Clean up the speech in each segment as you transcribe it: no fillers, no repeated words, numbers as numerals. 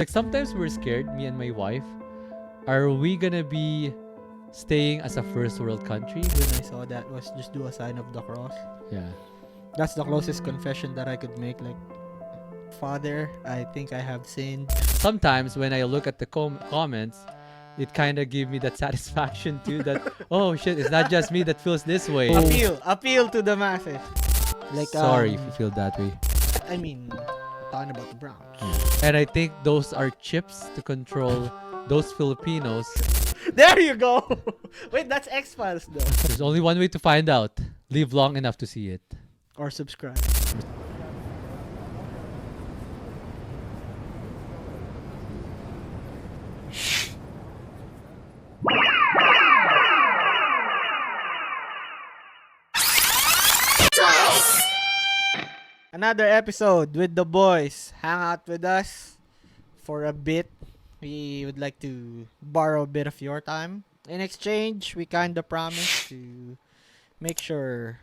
Like sometimes we're scared, me and my wife. Are we gonna be staying as a first world country? When I saw that was just do a sign of the cross. Yeah. That's the closest confession that I could make. Like, Father, I think I have sinned. Sometimes when I look at the comments, it kind of give me that satisfaction too. That oh shit, it's not just me that feels this way. Appeal to the masses. Like, sorry if you feel that way. I mean, talking about the Browns. And I think those are chips to control those Filipinos. There you go. Wait, that's X-Files though. There's only one way to find out. Live long enough to see it. Or subscribe. Another episode with the boys. Hang out with us for a bit. We would like to borrow a bit of your time. In exchange, we kind of promise to make sure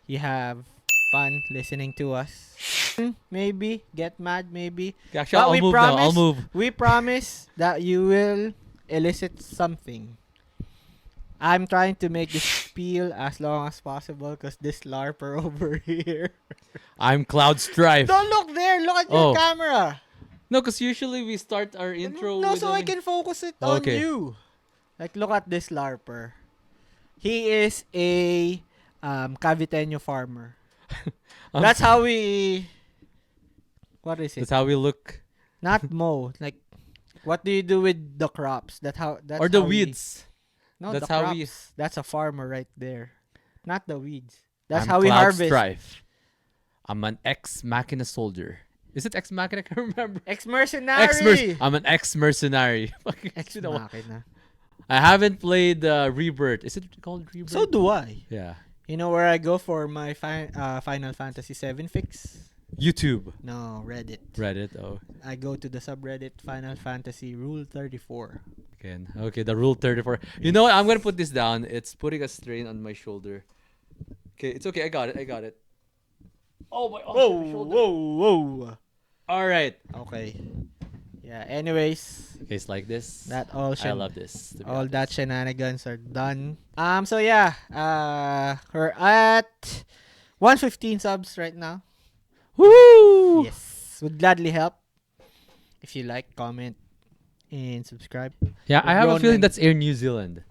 you have fun listening to us. Maybe get mad, maybe. Actually, I'll move. We promise that you will elicit something. I'm trying to make this spiel as long as possible because this LARPer over here. I'm Cloud Strife. Don't look there. Look at your camera. No, because usually we start our intro No, with so I can focus it on you. Like, look at this LARPer. He is a Caviteño farmer. That's how we... What is it? That's how we look. Not mow. Like, what do you do with the crops? That's or the how weeds. No, that's the how crops. That's a farmer right there. Not the weeds. That's I'm how we Cloud harvest. Strife. I'm an ex-machina soldier. Is it ex-machina? I can't remember. Ex-mercenary. I'm an ex-mercenary. Ex-machina. I haven't played Rebirth. Is it called Rebirth? So do I. Yeah. You know where I go for my Final Fantasy 7 fix? YouTube. No, Reddit. Reddit. Oh. I go to the subreddit Final Fantasy Rule 34. Again. Okay, the Rule 34. You know what? I'm gonna put this down. It's putting a strain on my shoulder. Okay, it's okay. I got it. Oh my! Oh, my shoulder. Whoa. All right. Okay. Yeah. Anyways. Case like this. That all. I love this. All that shenanigans are done. So yeah. We're at 115 subs right now. Woo! Yes. Would gladly help. If you like, comment, and subscribe. Yeah, I have a feeling that's Air New Zealand.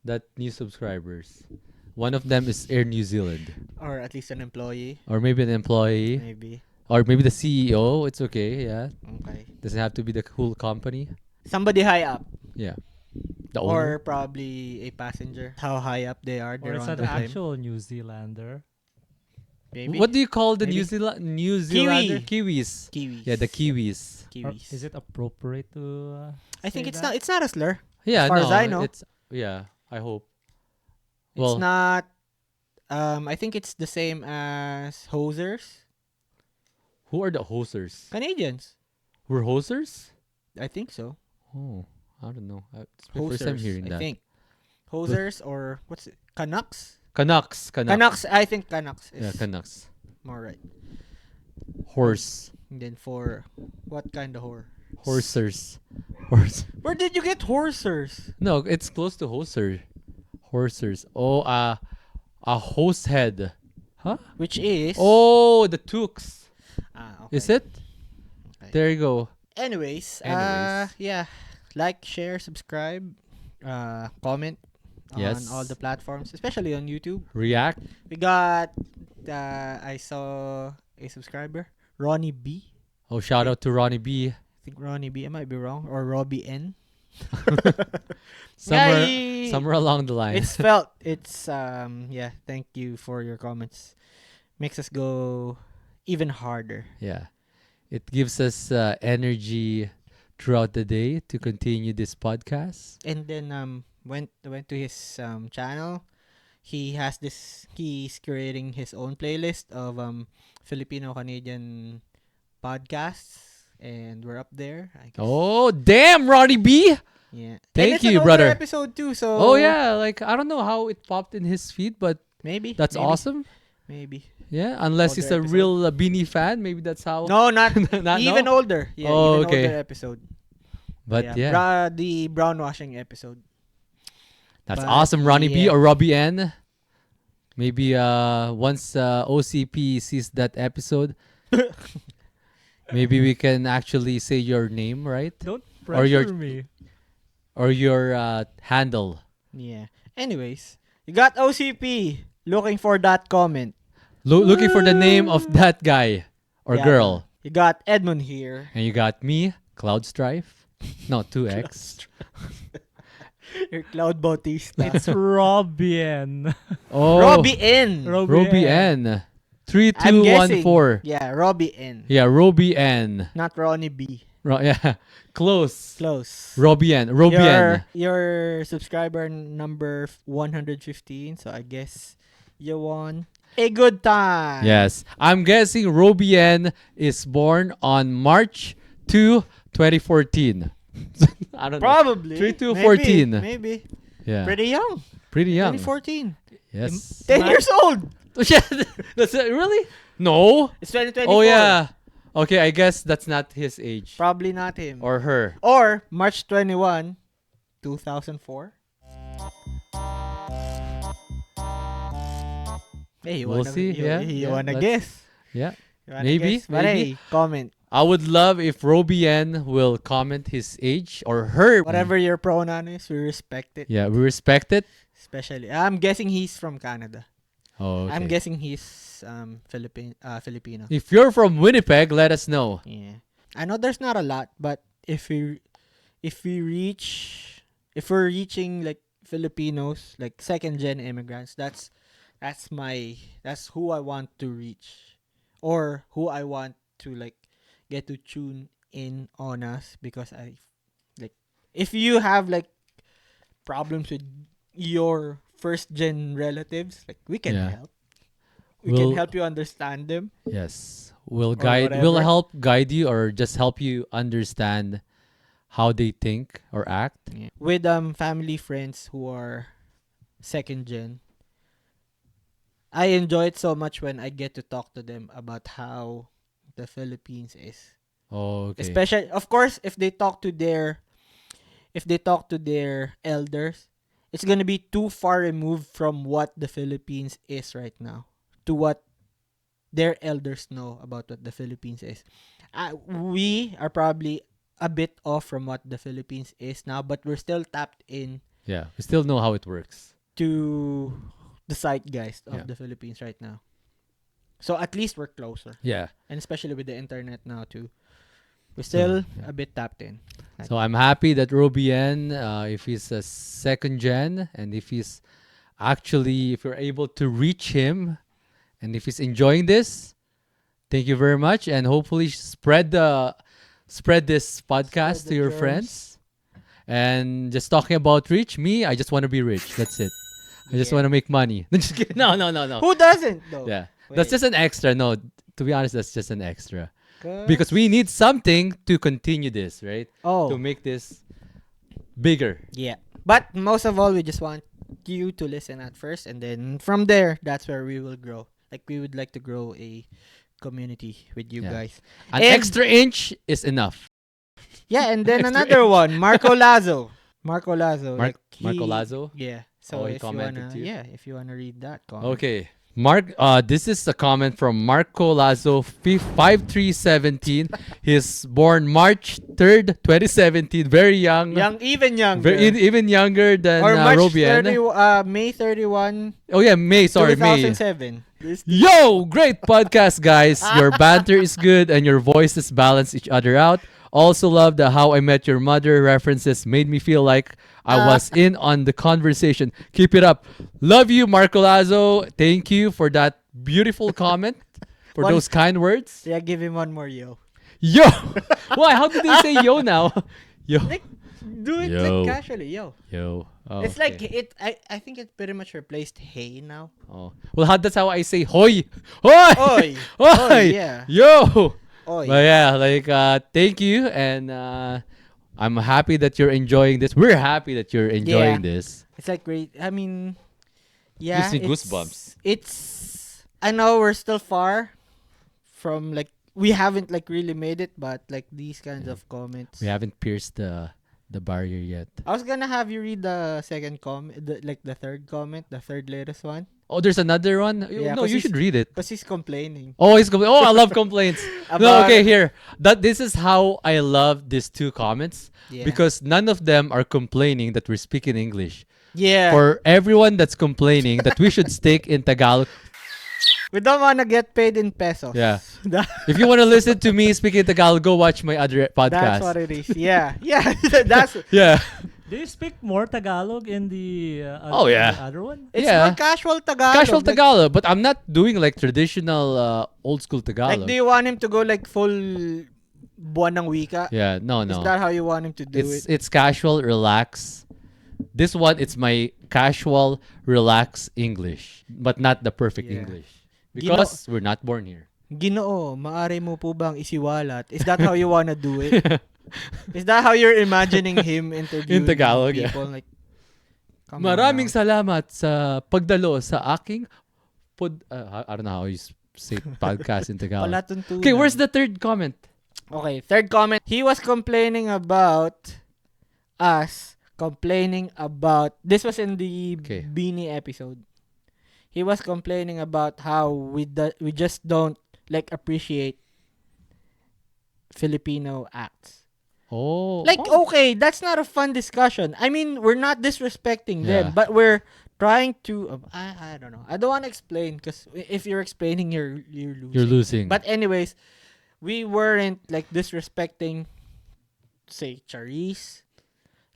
That new subscribers. One of them is Air New Zealand. Or at least an employee. Or maybe an employee. Maybe. Or maybe the CEO. It's okay, yeah. Okay. Doesn't have to be the cool company. Somebody high up. Yeah. The Or owner. probably a passenger. How high up they are. Or it's an actual New Zealander. Maybe. What do you call the Maybe. New Zealander? Kiwi. Kiwis. Kiwis. Yeah, the Kiwis. Or is it appropriate to I think say it's that? not. It's not a slur. Yeah, as far no, as I know. It's I hope. It's not. I think it's the same as hosers. Who are the hosers? Canadians. We're hosers? I think so. Oh, I don't know. It's my first time hearing that. I think. Hosers or what's it? Canucks? Canucks. I think Canucks is Canucks. more right. Horse. And then for what kind of whore? Horsers. Where did you get horsers? No, it's close to hoser. Horsers. Oh, a hose head. Huh? Which is Oh, the tooks. okay. Is it? Okay. There you go. Anyways, Anyways. yeah. Like, share, subscribe, comment Yes. on all the platforms, especially on YouTube. React. We got I saw a subscriber, Ronnie B. Oh, shout out to Ronnie B. I think Ronnie B. I might be wrong, or Robbie N. Somewhere along the line. It's felt. It's yeah. Thank you for your comments. Makes us go even harder. Yeah. It gives us energy throughout the day to continue this podcast. And then went to his channel. He has this. He's creating his own playlist of Filipino Canadian podcasts, and we're up there. I guess. Oh, damn, Ronnie B. Yeah. Thank And it's you, an brother. older episode too. So. Oh yeah, like I don't know how it popped in his feed, but Maybe that's awesome. maybe. Yeah, unless he's a Older real Beanie fan, maybe that's how. No, not Not even no? older. Yeah, Oh, even okay. older episode. But yeah, The brown washing episode. that's but awesome, Ronnie B yeah. or Robbie N. Maybe once OCP sees that episode, maybe we can actually say your name, right? Don't Or your- pressure me. Or your handle. Yeah. Anyways, you got OCP looking for that comment. Looking for the name of that guy or Yeah, girl. You got Edmon here. And you got me, Cloud Strife. No, 2X. Your Cloud Bautista. It's Robin. Oh, Robbie N. Robbie N. I'm guessing. 3214. Yeah, Robbie N. Yeah, Robbie N. Not Ronnie B. Yeah, close. Close. Robbie N. Robbie N. Your subscriber number 115, so I guess you won a good time. Yes. I'm guessing Robbie N is born on March 2, 2014. I don't know. Probably. 3 to Maybe, 14. Maybe. Yeah. Pretty young. Pretty young. 2014. Yes. 10 years old. That's it. Really? No. It's 2024. Oh, yeah. Okay, I guess that's not his age. Probably not him. Or her. Or March 21, 2004. Hey, you We'll wanna, see, You, yeah, you yeah, wanna let's- guess? Yeah. You wanna Maybe, guess? But maybe. hey, comment. I would love if Robbie N will comment his age or her. Whatever your pronoun is, we respect it. Yeah, we respect it. Especially, I'm guessing he's from Canada. Oh, okay. I'm guessing he's Filipino. If you're from Winnipeg, let us know. Yeah, I know there's not a lot, but if we're reaching like Filipinos, like second gen immigrants, that's who I want to reach, or who I want to like get to tune in on us, because I like, if you have like problems with your first gen relatives, like we can Yeah. help. We We'll- can help you understand them. Yes. We'll help guide you or just help you understand how they think or act. With family friends who are second gen, I enjoy it so much when I get to talk to them about how the Philippines is. Oh, okay. Especially, of course, if they talk to their elders, it's gonna be too far removed from what the Philippines is right now to what their elders know about what the Philippines is. We are probably a bit off from what the Philippines is now, but we're still tapped in Yeah, we still know how it works. to the zeitgeist of Yeah. the Philippines right now. So at least we're closer, Yeah. and especially with the internet now too, we're still yeah. a bit tapped in. So I'm happy that Robbie N, if he's a second gen, and if you're able to reach him, and if he's enjoying this, thank you very much, and hopefully spread this podcast the to your germs. friends. And just talking about rich, I just want to be rich. That's it. I just Yeah. want to make money. Just kidding. No. Who doesn't though? Yeah, Wait. that's just an extra. No, to be honest, that's just an extra. 'Cause- Because we need something to continue this, right? To oh make this bigger. yeah, but most of all, we just want you to listen at first, and then from there, that's where we will grow. Like, we would like to grow a community with you Yeah. guys. An And- extra inch is enough. Yeah, and then Extra another one, Marco Lazo. Marco Lazo? Yeah. So Oh, he if you commented wanna, to you? if you wanna read that comment. Okay. This is a comment from Marco Lazo 5317. He's born March 3rd, 2017. Very young. Even younger. Even younger than or March Robian. May 31, Oh yeah, May. Sorry, May. 2007. Yo, great podcast, guys. Your banter is good and your voices balance each other out. Also love the How I Met Your Mother references. Made me feel like I was in on the conversation. Keep it up. Love you, Marco Lazo. Thank you for that beautiful comment, for One- those kind words. Yeah, give him one more yo. Yo! Why? How did they say yo now? Yo. Like, do it Yo. like casually, yo. Yo. Oh, It's like okay. it. I think it pretty much replaced hey now. Oh. Well, that's how I say hoy. Hoy! Oy. Hoy! Oy, yeah. Yo! Oy. But yeah, thank you, and I'm happy that you're enjoying this. We're happy that you're enjoying Yeah. this. It's like great. I mean, yeah. Gives me it's- goosebumps. It's I know we're still far from like we haven't like really made it, but like these kinds Yeah. of comments. We haven't pierced the barrier yet. I was gonna have you read the second comment, the third comment, the third latest one, Oh, there's another one. Yeah, No, 'cause you he's- should read it. because he's complaining Oh, oh, I love complaints. No, about okay, here. This is how I love these two comments yeah. because none of them are complaining that we're speaking English. yeah, For everyone that's complaining that we should stick in Tagalog, we don't wanna get paid in pesos. Yeah. That- if you want to listen to me speaking Tagalog, go watch my other podcast. That's what it is. Yeah, yeah. That's Yeah. Do you speak more Tagalog in the Oh, yeah. the other one? it's Yeah. more casual Tagalog. Casual like- Tagalog, but I'm not doing like traditional old school Like, Tagalog. do you want him to go like full buwan ng wika? Yeah, no, Is no. that how you want him to do it? It's casual, relax. This one, it's my casual, relax English, but not the perfect Yeah. English because we're not born here. Ginoo, maaari mo po bang isiwalat? Is that how you wanna do it? Is that how you're imagining him interviewing In Tagalog, yeah. people? Like, come on Maraming now. salamat sa pagdalo sa aking I don't know how you say podcast in Tagalog. Palatuntunan. Okay, where's the third comment? Okay, third comment. He was complaining about us complaining about this was in the Okay. Beanie episode. He was complaining about how we just don't like appreciate Filipino acts. Oh, Like, okay, that's not a fun discussion. I mean, we're not disrespecting Yeah. them, but we're trying to. I don't know. I don't want to explain because if you're explaining, you're losing. you're losing. But anyways, we weren't like disrespecting, say, Charisse.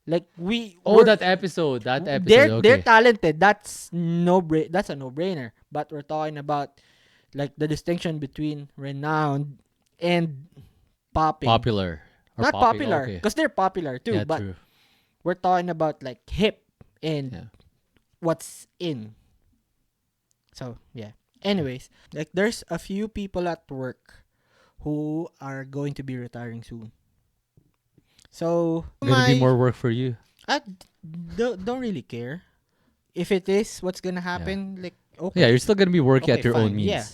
Like we. oh, we're- that episode. they're Okay. they're talented. That's That's a no brainer. But we're talking about like the distinction between renowned and popping. Popular. Or Not popping, popular, okay. because they're popular too. Yeah, but true. we're talking about like hip and Yeah. what's in. So yeah. Anyways, like there's a few people at work who are going to be retiring soon. So Gonna be more work for you. I don't really care if it is what's gonna happen. Like okay, Yeah, you're still gonna be working Okay, at your own fine, means. yeah.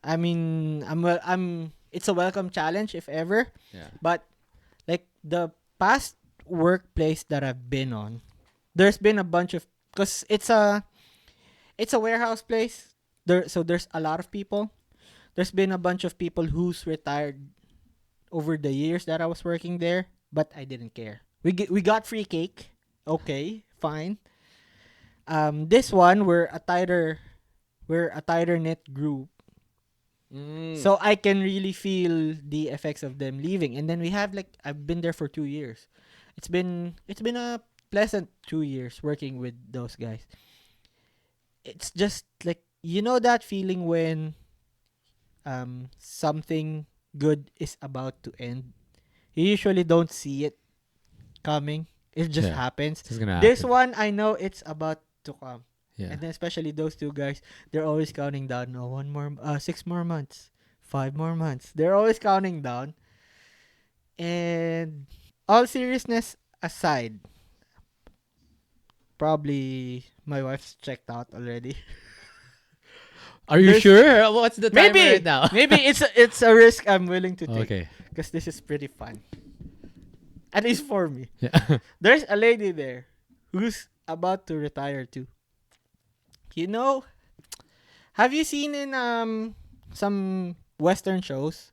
I mean, I'm. It's a welcome challenge if ever. Yeah. But like the past workplace that I've been on, there's been a bunch of because it's a warehouse place. So there's a lot of people. There's been a bunch of people who's retired over the years that I was working there, but I didn't care. We got free cake. Okay, fine. This one we're a tighter knit group. So I can really feel the effects of them leaving. And then we have like I've been there for 2 years. It's been a pleasant 2 years working with those guys. It's just like that feeling when something good is about to end. You usually don't see it coming. It just Yeah. happens. It's gonna This happen. one I know it's about to come. Yeah. And then especially those two guys, they're always counting down. No, 6 more months, 5 more months. They're always counting down. And all seriousness aside, probably my wife's checked out already. Are you There's- sure? What's the timer Maybe right now? maybe it's a risk I'm willing to take Okay. because this is pretty fun. At least for me. Yeah. There's a lady there who's about to retire too. Have you seen in some Western shows?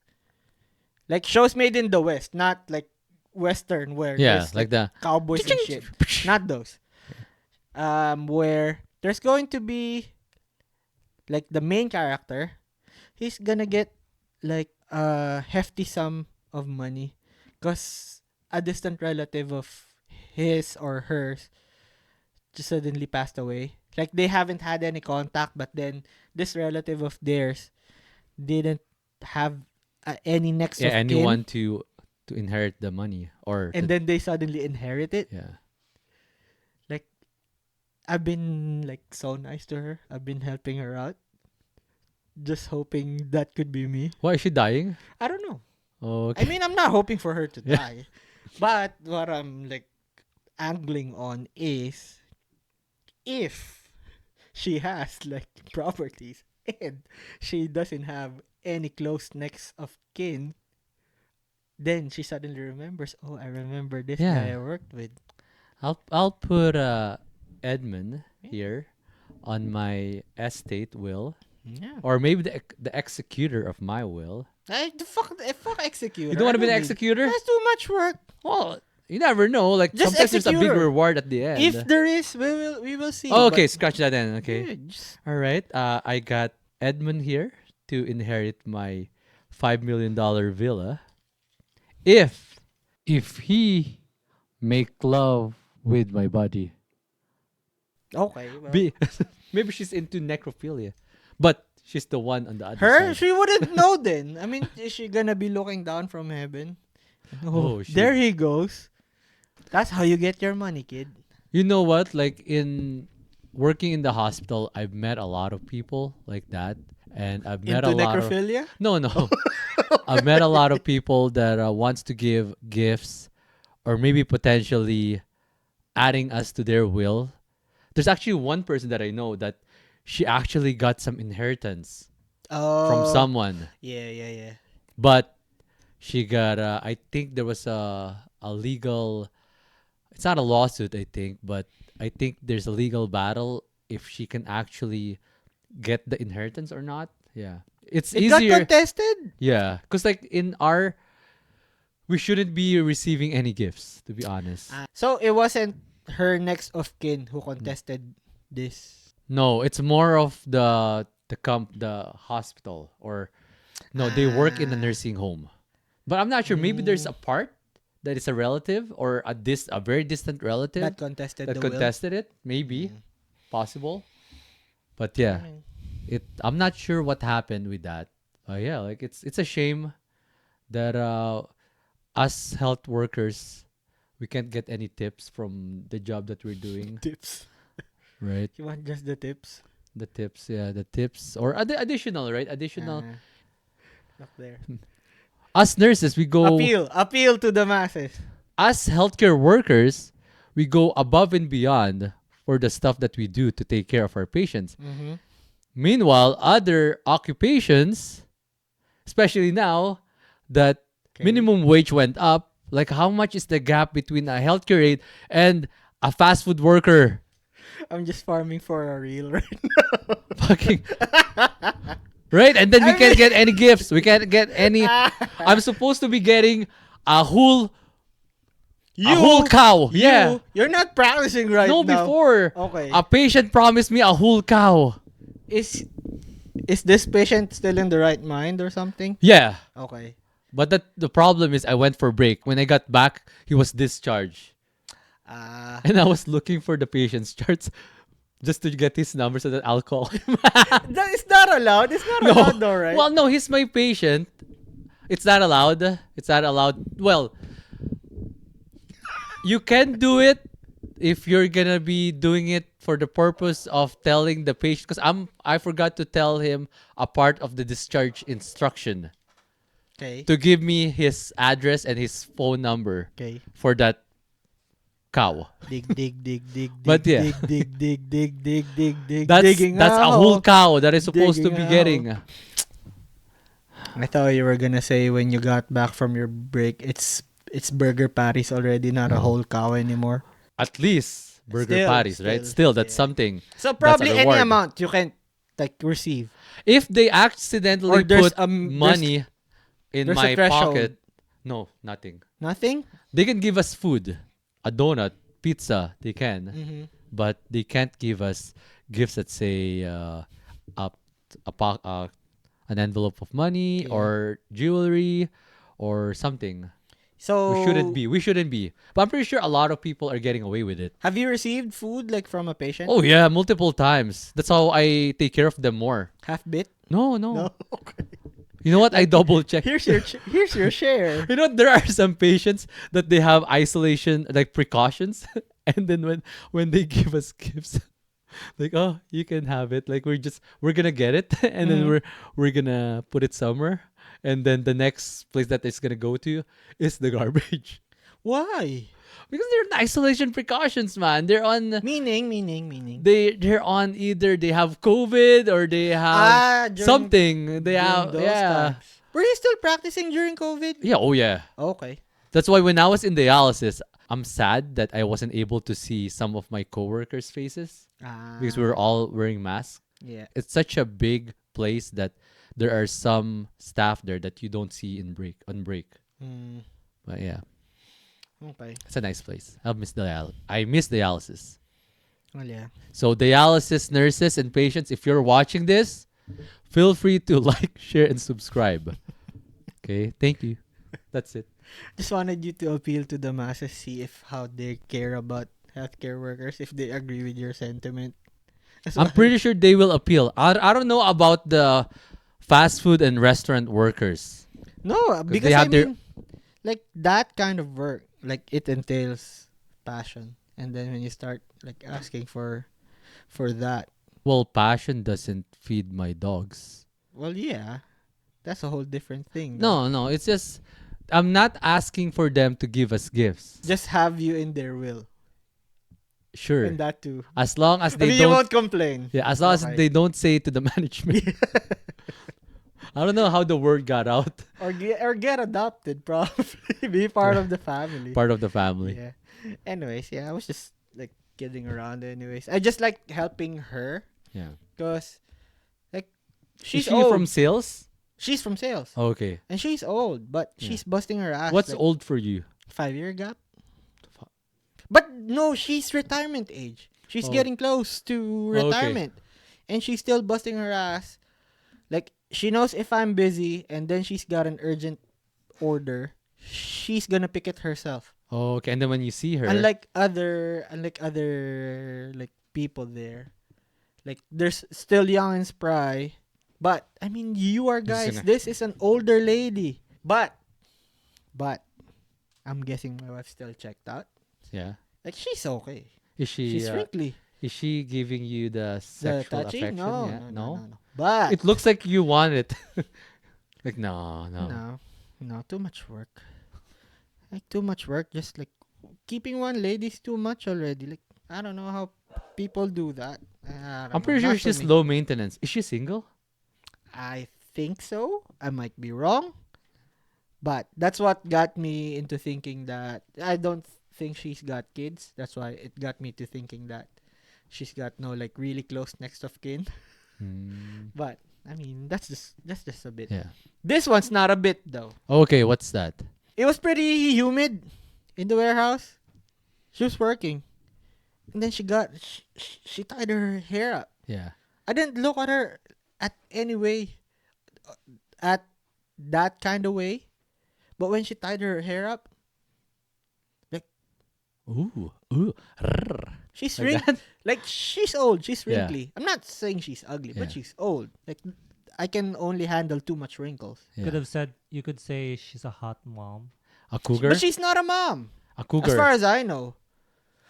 Like shows made in the West, not like Western where Yeah, there's like the cowboys and shit. Not those. Where there's going to be like the main character, he's gonna get like a hefty sum of money because a distant relative of his or hers just suddenly passed away. Like they haven't had any contact, but then this relative of theirs didn't have any next yeah, of kin, anyone to inherit the money or and then they suddenly inherit it. yeah. Like I've been like so nice to her. I've been helping her out, just hoping that could be me. Why is she dying? I don't know. Oh, I okay. mean, I'm not hoping for her to Yeah. die, but what I'm like angling on is if she has like properties and she doesn't have any close next of kin, then she suddenly remembers, oh, I remember this Yeah. guy I worked with. I'll put Edmon here on my estate will, Yeah. or maybe the executor of my will. The fuck executor. You don't want to be the I need- executor? That's too much work. Well, you never know. Like Just sometimes there's a big executor. reward at the end. If there is, we will see. Oh, okay, but- scratch that then. Okay. Yeah, just- All right. I got Edmund here to inherit my $5 million villa. If he make love with my body. Okay. Well, Maybe she's into necrophilia, but she's the one on the other her, side. she wouldn't know then. I mean, is she gonna be looking down from heaven? Oh, shit. There he goes. That's how you get your money, kid. You know what? Like in working in the hospital, I've met a lot of people like that, and I've met Into a lot of necrophilia? no. I've met a lot of people that wants to give gifts, or maybe potentially adding us to their will. There's actually one person that I know that she actually got some inheritance Oh. from someone, Yeah. but she got. I think there was a legal. It's not a lawsuit, I think, but I think there's a legal battle if she can actually get the inheritance or not. Yeah, it's It got easier. contested? Yeah, because like we shouldn't be receiving any gifts, to be honest. So it wasn't her next of kin who contested this. No, it's more of the hospital, or no, they work in a nursing home. But I'm not sure. Maybe there's a part that is a relative or a very distant relative That contested that the will. contested it. Maybe possible. But yeah, I'm not sure what happened with that. Yeah, like it's a shame that us health workers, we can't get any tips from the job that we're doing, Tips. right? You want just the tips? The tips or additional, right? Additional. Up there. Us nurses, we go. Appeal to the masses. Us healthcare workers, we go above and beyond for the stuff that we do to take care of our patients. Mm-hmm. Meanwhile, other occupations, especially now that minimum wage went up, like how much is the gap between a healthcare aide and a fast food worker? I'm just farming for a reel right Fucking right, and then we can't get any gifts. We can't get any. I'm supposed to be getting a whole cow. Yeah. You're not practicing right No, now. before Okay. a patient promised me a whole cow. Is this patient still in the right mind or something? Yeah, Okay. but the problem is I went for break. When I got back, he was discharged, and I was looking for the patient's charts just to get his number so that I'll call him. That is not allowed. It's not allowed though, right? Well, no, he's my patient. It's not allowed. It's not allowed. Well, you can do it if you're gonna be doing it for the purpose of telling the patient. Because I forgot to tell him a part of the discharge instruction Okay. to give me his address and his phone number Okay. for that cow. Dig. But yeah. dig. That's digging a out. whole cow that is supposed to Digging be getting. I thought you were gonna say when you got back from your break, it's burger patties already, not a whole cow anymore. At least burger Still, patties, right? still, Still, that's yeah. something. So probably any reward. amount you can like receive. If they accidentally Or there's put money in there's a my threshold. pocket, no, nothing. Nothing. They can give us food, a donut, pizza. They can, Mm-hmm. but they can't give us gifts that say an envelope of money Yeah. or jewelry or something. So We shouldn't be. But I'm pretty sure a lot of people are getting away with it. Have you received food like from a patient? Oh yeah, multiple times. That's how I take care of them more. Half bit? No. No. Okay. You know what? I double check. Here's your share. You know, there are some patients that they have isolation, like precautions, and then when they give us gifts, like, oh, you can have it. Like we're gonna get it, and then we're gonna put it somewhere, and then the next place that it's gonna go to is the garbage. Why? Because they're on isolation precautions, man. They're on. Meaning. They're on either they have COVID or they have something. They have those yeah. times. Were you still practicing during COVID? Yeah, oh yeah. Okay. That's why when I was in dialysis, I'm sad that I wasn't able to see some of my coworkers' faces because we were all wearing masks. Yeah. It's such a big place that there are some staff there that you don't see on break. But yeah, Okay. it's a nice place. I miss dialysis. Well, yeah. So dialysis nurses and patients, if you're watching this, feel free to like, share, and subscribe. Okay, thank you. That's it. Just wanted you to appeal to the masses, see if how they care about healthcare workers, if they agree with your sentiment. I'm pretty sure they will appeal. I don't know about the fast food and restaurant workers. No, because they have I their- mean, like that kind of work, like it entails passion, and then when you start like asking for that, Well, passion doesn't feed my dogs. well, yeah, that's a whole different thing. though. No, it's just I'm not asking for them to give us gifts. Just have you in their will, Sure. and that too. As long as I they mean, you don't won't complain. Yeah, as long as Okay. they don't say it to the management. I don't know how the word got out. or get adopted, probably be part of the family. Part of the family. Yeah. Anyways, yeah, I was just like kidding around. Anyways, I just like helping her Yeah. because like Is she's she old. from sales? She's from sales. Okay. And she's old, but Yeah. she's busting her ass. What's like, old for you? 5-year gap? But no, she's retirement age. She's Oh. getting close to Okay. retirement. And she's still busting her ass. Like, she knows if I'm busy and then she's got an urgent order, she's gonna pick it herself. Okay. And then when you see her, Unlike other like people there. Like, there's still young and spry. But, I mean, you are guys, this is an older lady. But, I'm guessing my wife's still checked out. yeah. Like, she's okay. Is she She's wrinkly. is she giving you the The sexual touching? affection? No, Yeah. no. But, It looks like you want it. Like no. no, too much work. Like, too much work. Just, like, keeping one lady's too much already. Like, I don't know how people do that. I'm pretty sure she's low maintenance. Is she single? I think so. I might be wrong. But that's what got me into thinking that I don't think she's got kids. That's why it got me to thinking that she's got no like really close next of kin. But I mean that's just a bit. Yeah. This one's not a bit though. Okay, what's that? It was pretty humid in the warehouse. She was working. And then she tied her hair up. Yeah. I didn't look at her at any way, at that kind of way. But when she tied her hair up, Ooh. she's Like wrinkly. Like, she's old. She's Yeah. wrinkly. I'm not saying she's ugly, Yeah. but she's old. Like, I can only handle too much wrinkles. Yeah. You could say she's a hot mom. A cougar? But she's not a mom. A cougar. As far as I know.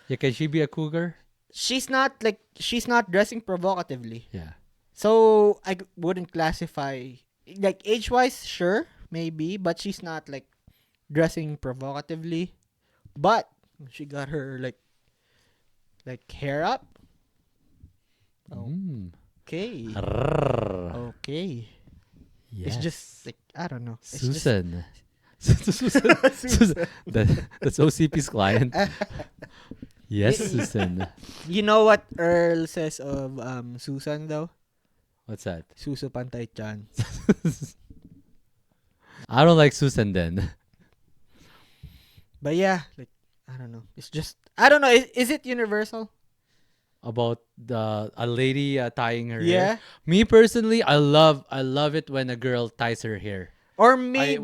Yeah, can she be a cougar? She's not dressing provocatively. Yeah. So, I wouldn't classify, like, age-wise, sure, maybe, but she's not, like, dressing provocatively. But, she got her, like hair up. Okay. Okay. Yes. It's just, like, I don't know. It's just- Susan. Susan. That's OCP's client. Yes, Susan. You know what Earl says of Susan, though? What's that? Suso Pantay Chan. I don't like Susan then. But yeah, like, I don't know. It's just, I don't know. Is it universal? About a lady tying her Yeah. hair. Me personally, I love it when a girl ties her hair. Or maybe.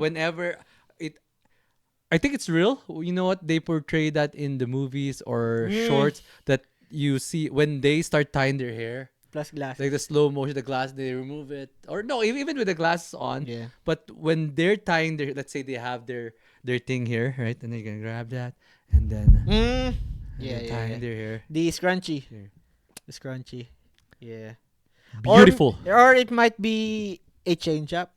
I think it's real. You know what? They portray that in the movies or shorts that you see when they start tying their hair. Plus glass. Like the slow motion, the glass, they remove it. Or no, even with the glasses on. Yeah. But when they're tying their, let's say they have their thing here, right? And they're going to grab that. And then Yeah, tying their hair. The scrunchy. Here. The scrunchy. Yeah. Beautiful. Or it might be a change up.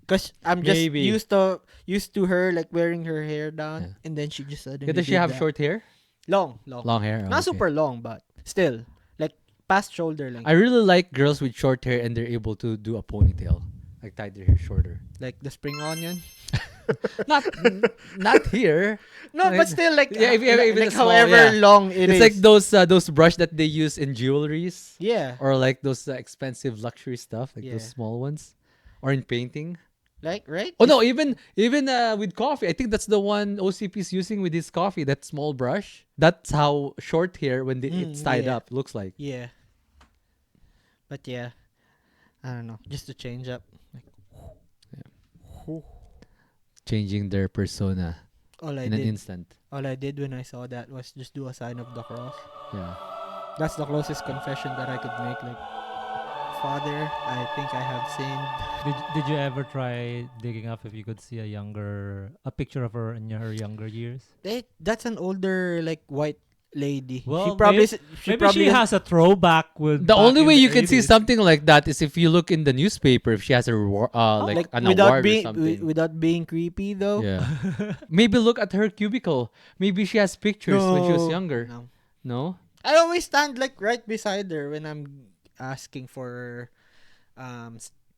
Cause I'm just Maybe. used to her like wearing her hair down, and then she just suddenly. Does she did have that. short hair? Long. Long hair. Not Okay. super long, but still like past shoulder length. I really like girls with short hair and they're able to do a ponytail, like tie their hair shorter. Like the spring onion. Not here. No, Like- but still like Yeah, if like it's small, however yeah. long it It's is. like those brush that they use in jewelries, yeah, or like those expensive luxury stuff, like those Yeah. small ones, or in painting. like right. Oh no, even with coffee. I think that's the one OCP is using with his coffee. That small brush. That's how short hair when it's tied yeah. up looks like. Yeah. But yeah, I don't know. Just to change up. Changing their persona All I in an did. instant. All I did when I saw that was just do a sign of the cross. Yeah. That's the closest confession that I could make. Like, Father, I think I have sinned. Did you ever try digging up if you could see a picture of her in her younger years? That's an older like white lady. Well, she probably Maybe she has a throwback with. The back only in way the you can see 80s. something like that is if you look in the newspaper. If she has a like an without award or being something. without being creepy though. Yeah. Maybe look at her cubicle. Maybe she has pictures when she was No. younger. No. No? I always stand like right beside her when I'm asking for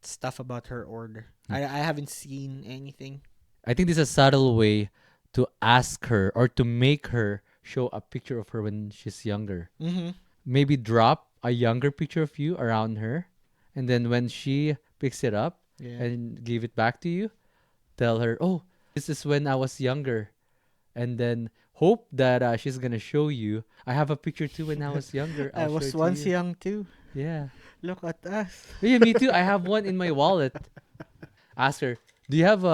stuff about her order. I haven't seen anything. I think this is a subtle way to ask her or to make her show a picture of her when she's younger. Mm-hmm. Maybe drop a younger picture of you around her, and then when she picks it up Yeah. and give it back to you, tell her, "Oh, this is when I was younger," and then hope that she's gonna show you. I have a picture too when I was younger. I I'll was show it to once you." young too. Yeah. Look at us. Yeah, me too. I have one in my wallet. Ask her, do you have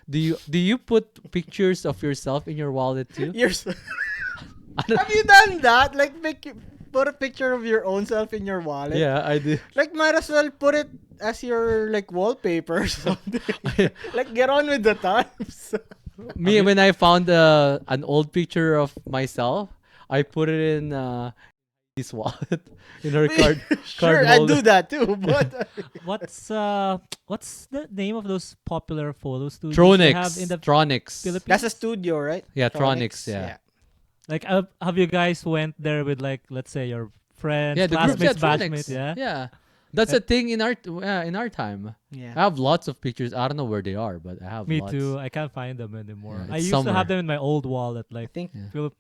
do you put pictures of yourself in your wallet too? Have you done that? Like put a picture of your own self in your wallet? Yeah, I do. Like might as well put it as your like wallpaper or something. Like get on with the times. Me, when I found an old picture of myself, I put it in this wallet in her card. Sure, I do that too. But What's the name of those popular photo studios you have in the Tronics. Philippines? that's a studio, right? Yeah, Tronics. Yeah. Like, have you guys went there with like, let's say your friends, Yeah, the group classmates, Tronics. batchmates? Yeah. Yeah. That's a thing in our time. Yeah. I have lots of pictures. I don't know where they are, but I have Me lots. too. I can't find them anymore. Yeah, I it's used to somewhere. have them in my old wallet. I Like, think Yeah. Philip,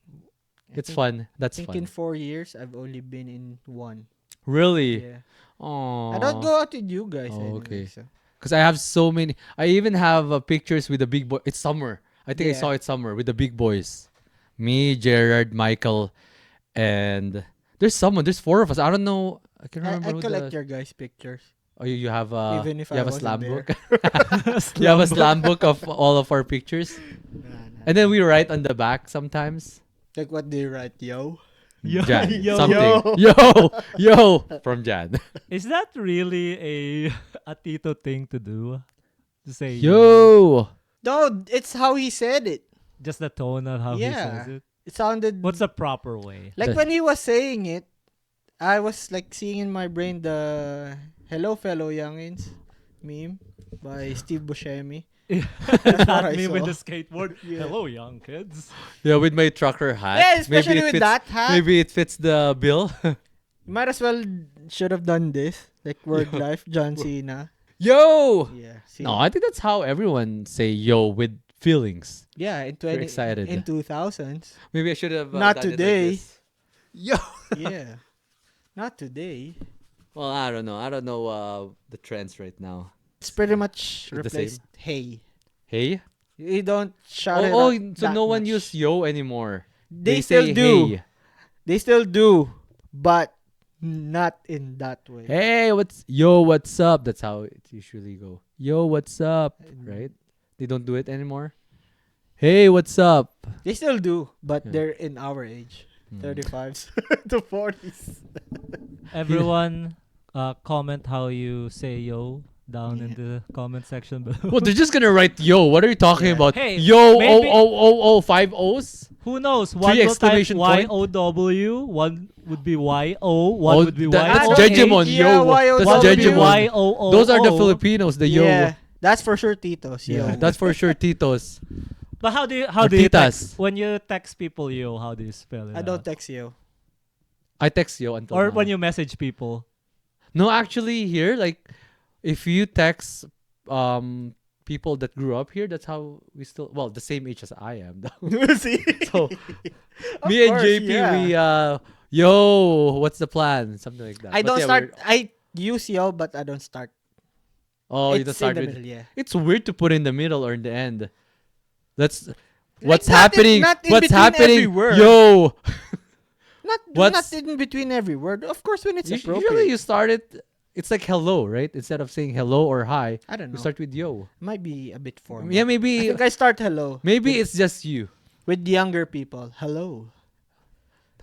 It's think- fun. I That's think fun. in 4 years I've only been in one. Really? Yeah. Oh. I don't go out with you guys Oh, anyway. okay. So. Because I have so many. I even have pictures with the big boy. It's summer. I think I Yeah. saw it somewhere with the big boys. Me, Gerard, Michael, and there's someone. There's 4 of us. I don't know. I can remember I who collect the. your guys' pictures. Oh, you have a. Even if you I have a wasn't slam there. book. You have a slam book of all of our pictures, and then we write on the back sometimes. Like what do you write, yo? Yo, Jan, yo, something. yo. Yo from Jan. is that really a Tito thing to do? To say Yo. No, it's how he said it. just the tone of how he Yeah. says it. It sounded What's the proper way? like The- when he was saying it, I was like seeing in my brain the "Hello, fellow youngins" meme by Steve Buscemi. what Not I me with saw. the skateboard. Yeah. Hello, young kids. Yeah, with my trucker hat. Yeah, especially maybe it with fits, that hat. Maybe it fits the bill. Might as well should have done this like word life John Cena. Yo. Yeah. No, I think that's how everyone say yo with feelings. Yeah, in You're excited. in 2000s. Maybe I should have Not done it like today. this. Yo. Yeah. Not today. Well, I don't know. I don't know the trends right now. It's pretty much It's the same? replaced hey. Hey. You don't shout it Oh, out so that no one much. use yo anymore. They say still do. Hey. They still do, but not in that way. Hey, what's up? That's how it usually go. Yo, what's up? Right? They don't do it anymore. Hey, what's up? They still do, but Yeah. they're in our age, Hmm. 35s to 40s. Everyone, comment how you say yo down in Yeah. the comment section below. Well, they're just gonna write yo. What are you talking Yeah. about? Hey, Yo, maybe- 5 O's? Who knows? One Three will type exclamation point. YOW, one would be YO, one would be That's YO. Jejemon, Yeah, yo. YOW. That's One would be Jejemon. YOO. Those are the Filipinos, the yo. Yeah. That's for sure, Tito's. Yeah, Yo. that's for sure. Titos. But how do you Or text titas. when you text people yo? How do you spell it? I don't out? text you. I text you until Or now. when you message people. No, actually, here, like, if you text people that grew up here, that's how we still, well, the same age as I am, though. See? So, Of me and course, JP, yeah. yo, what's the plan? Something like that. I But don't yeah, start. I use yo, but I don't start. Oh, you don't It's start in the with. middle, yeah. It's weird to put in the middle or in the end. That's what's not in- happening. not in What's between happening? every word. Yo, Not What's- in between every word. Of course, when it's usually appropriate. you start it. It's like hello, right? Instead of saying hello or hi, I don't you know. start with yo. Might be a bit formal. Yeah, I maybe think I start hello. maybe it's just you. With younger people. Hello.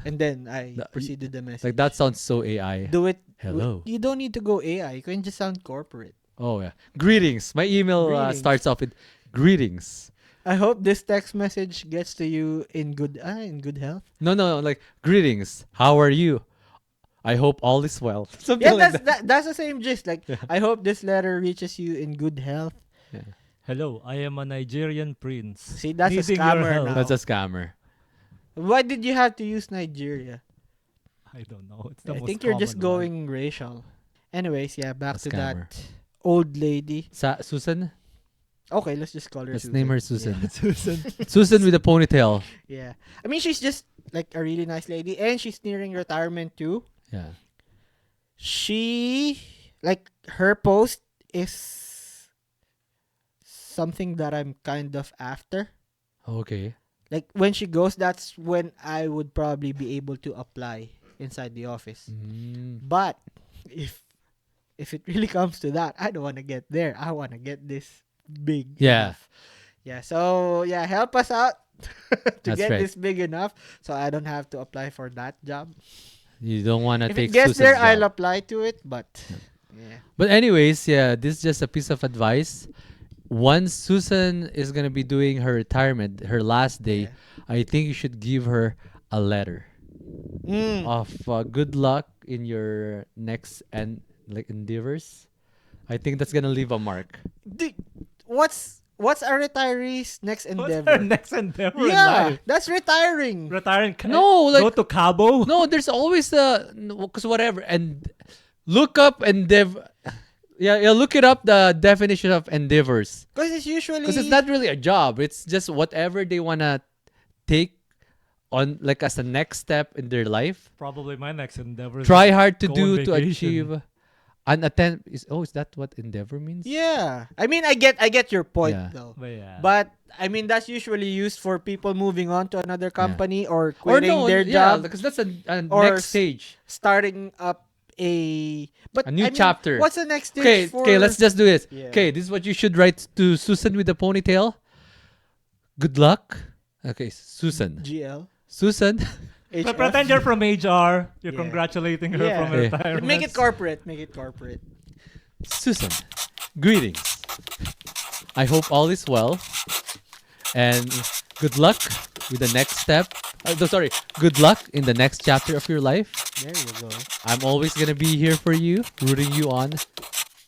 And then I That- proceed to the message. Like that sounds so AI. Do it. Hello. You don't need to go AI. You can just sound corporate. Oh yeah. Greetings. My email Greetings. starts off with greetings. I hope this text message gets to you in good health. No, like greetings. How are you? I hope all is well. Something Yeah, like that's the same gist. Like, Yeah. I hope this letter reaches you in good health. Yeah. Hello, I am a Nigerian prince. See, that's a Needing your scammer help. now. That's a scammer. Why did you have to use Nigeria? I don't know. It's the I most think you're just common one. going racial. Anyways, yeah, back A to scammer. that old lady. Susan? Okay, let's just call her Let's Susan. name her Susan. Yeah. Susan. Susan with a ponytail. Yeah. I mean, she's just like a really nice lady, and she's nearing retirement too. Yeah. She, like, her post is something that I'm kind of after. Okay. Like, when she goes, that's when I would probably be able to apply inside the office. Mm. But if it really comes to that, I don't want to get there. I want to get this big Yeah. enough. Yeah, so yeah, help us out to That's get right. this big enough so I don't have to apply for that job. You don't want to If take it gets Susan's there, job. I'll apply to it, but yeah. But anyways, yeah, this is just a piece of advice. Once Susan is gonna be doing her retirement, her last day, I think you should give her a letter Mm. of good luck in your next endeavors. I think that's gonna leave a mark. Dude, what's a retiree's next What's her endeavor? next endeavor in Yeah, life? that's retiring. Retiring. No, like go to Cabo. no, there's always because whatever and look up endeavor. Yeah, look it up the definition of endeavors Because it's usually because it's not really a job. It's just whatever they wanna take on like as a next step in their life. Probably my next endeavor. is Try hard to go do on to vacation. achieve an attempt. Is that what endeavor means? Yeah. I mean, I get your point Yeah. though. But yeah. But I mean, that's usually used for people moving on to another company or Or quitting no, their yeah, job, because that's a Or next stage. starting up a A new I mean, chapter. What's the next stage Okay, for? okay, let's just do this. Yeah. Okay, this is what you should write to Susan with the ponytail. Good luck. Okay, Susan. GL. Susan. But pretend you're from HR. You're Yeah. congratulating her Yeah. from her Yeah. retirement. Make it corporate. Make it corporate. Susan. Greetings. I hope all is well. And good luck with the next step. Good luck in the next chapter of your life. There you go. I'm always going to be here for you, rooting you on.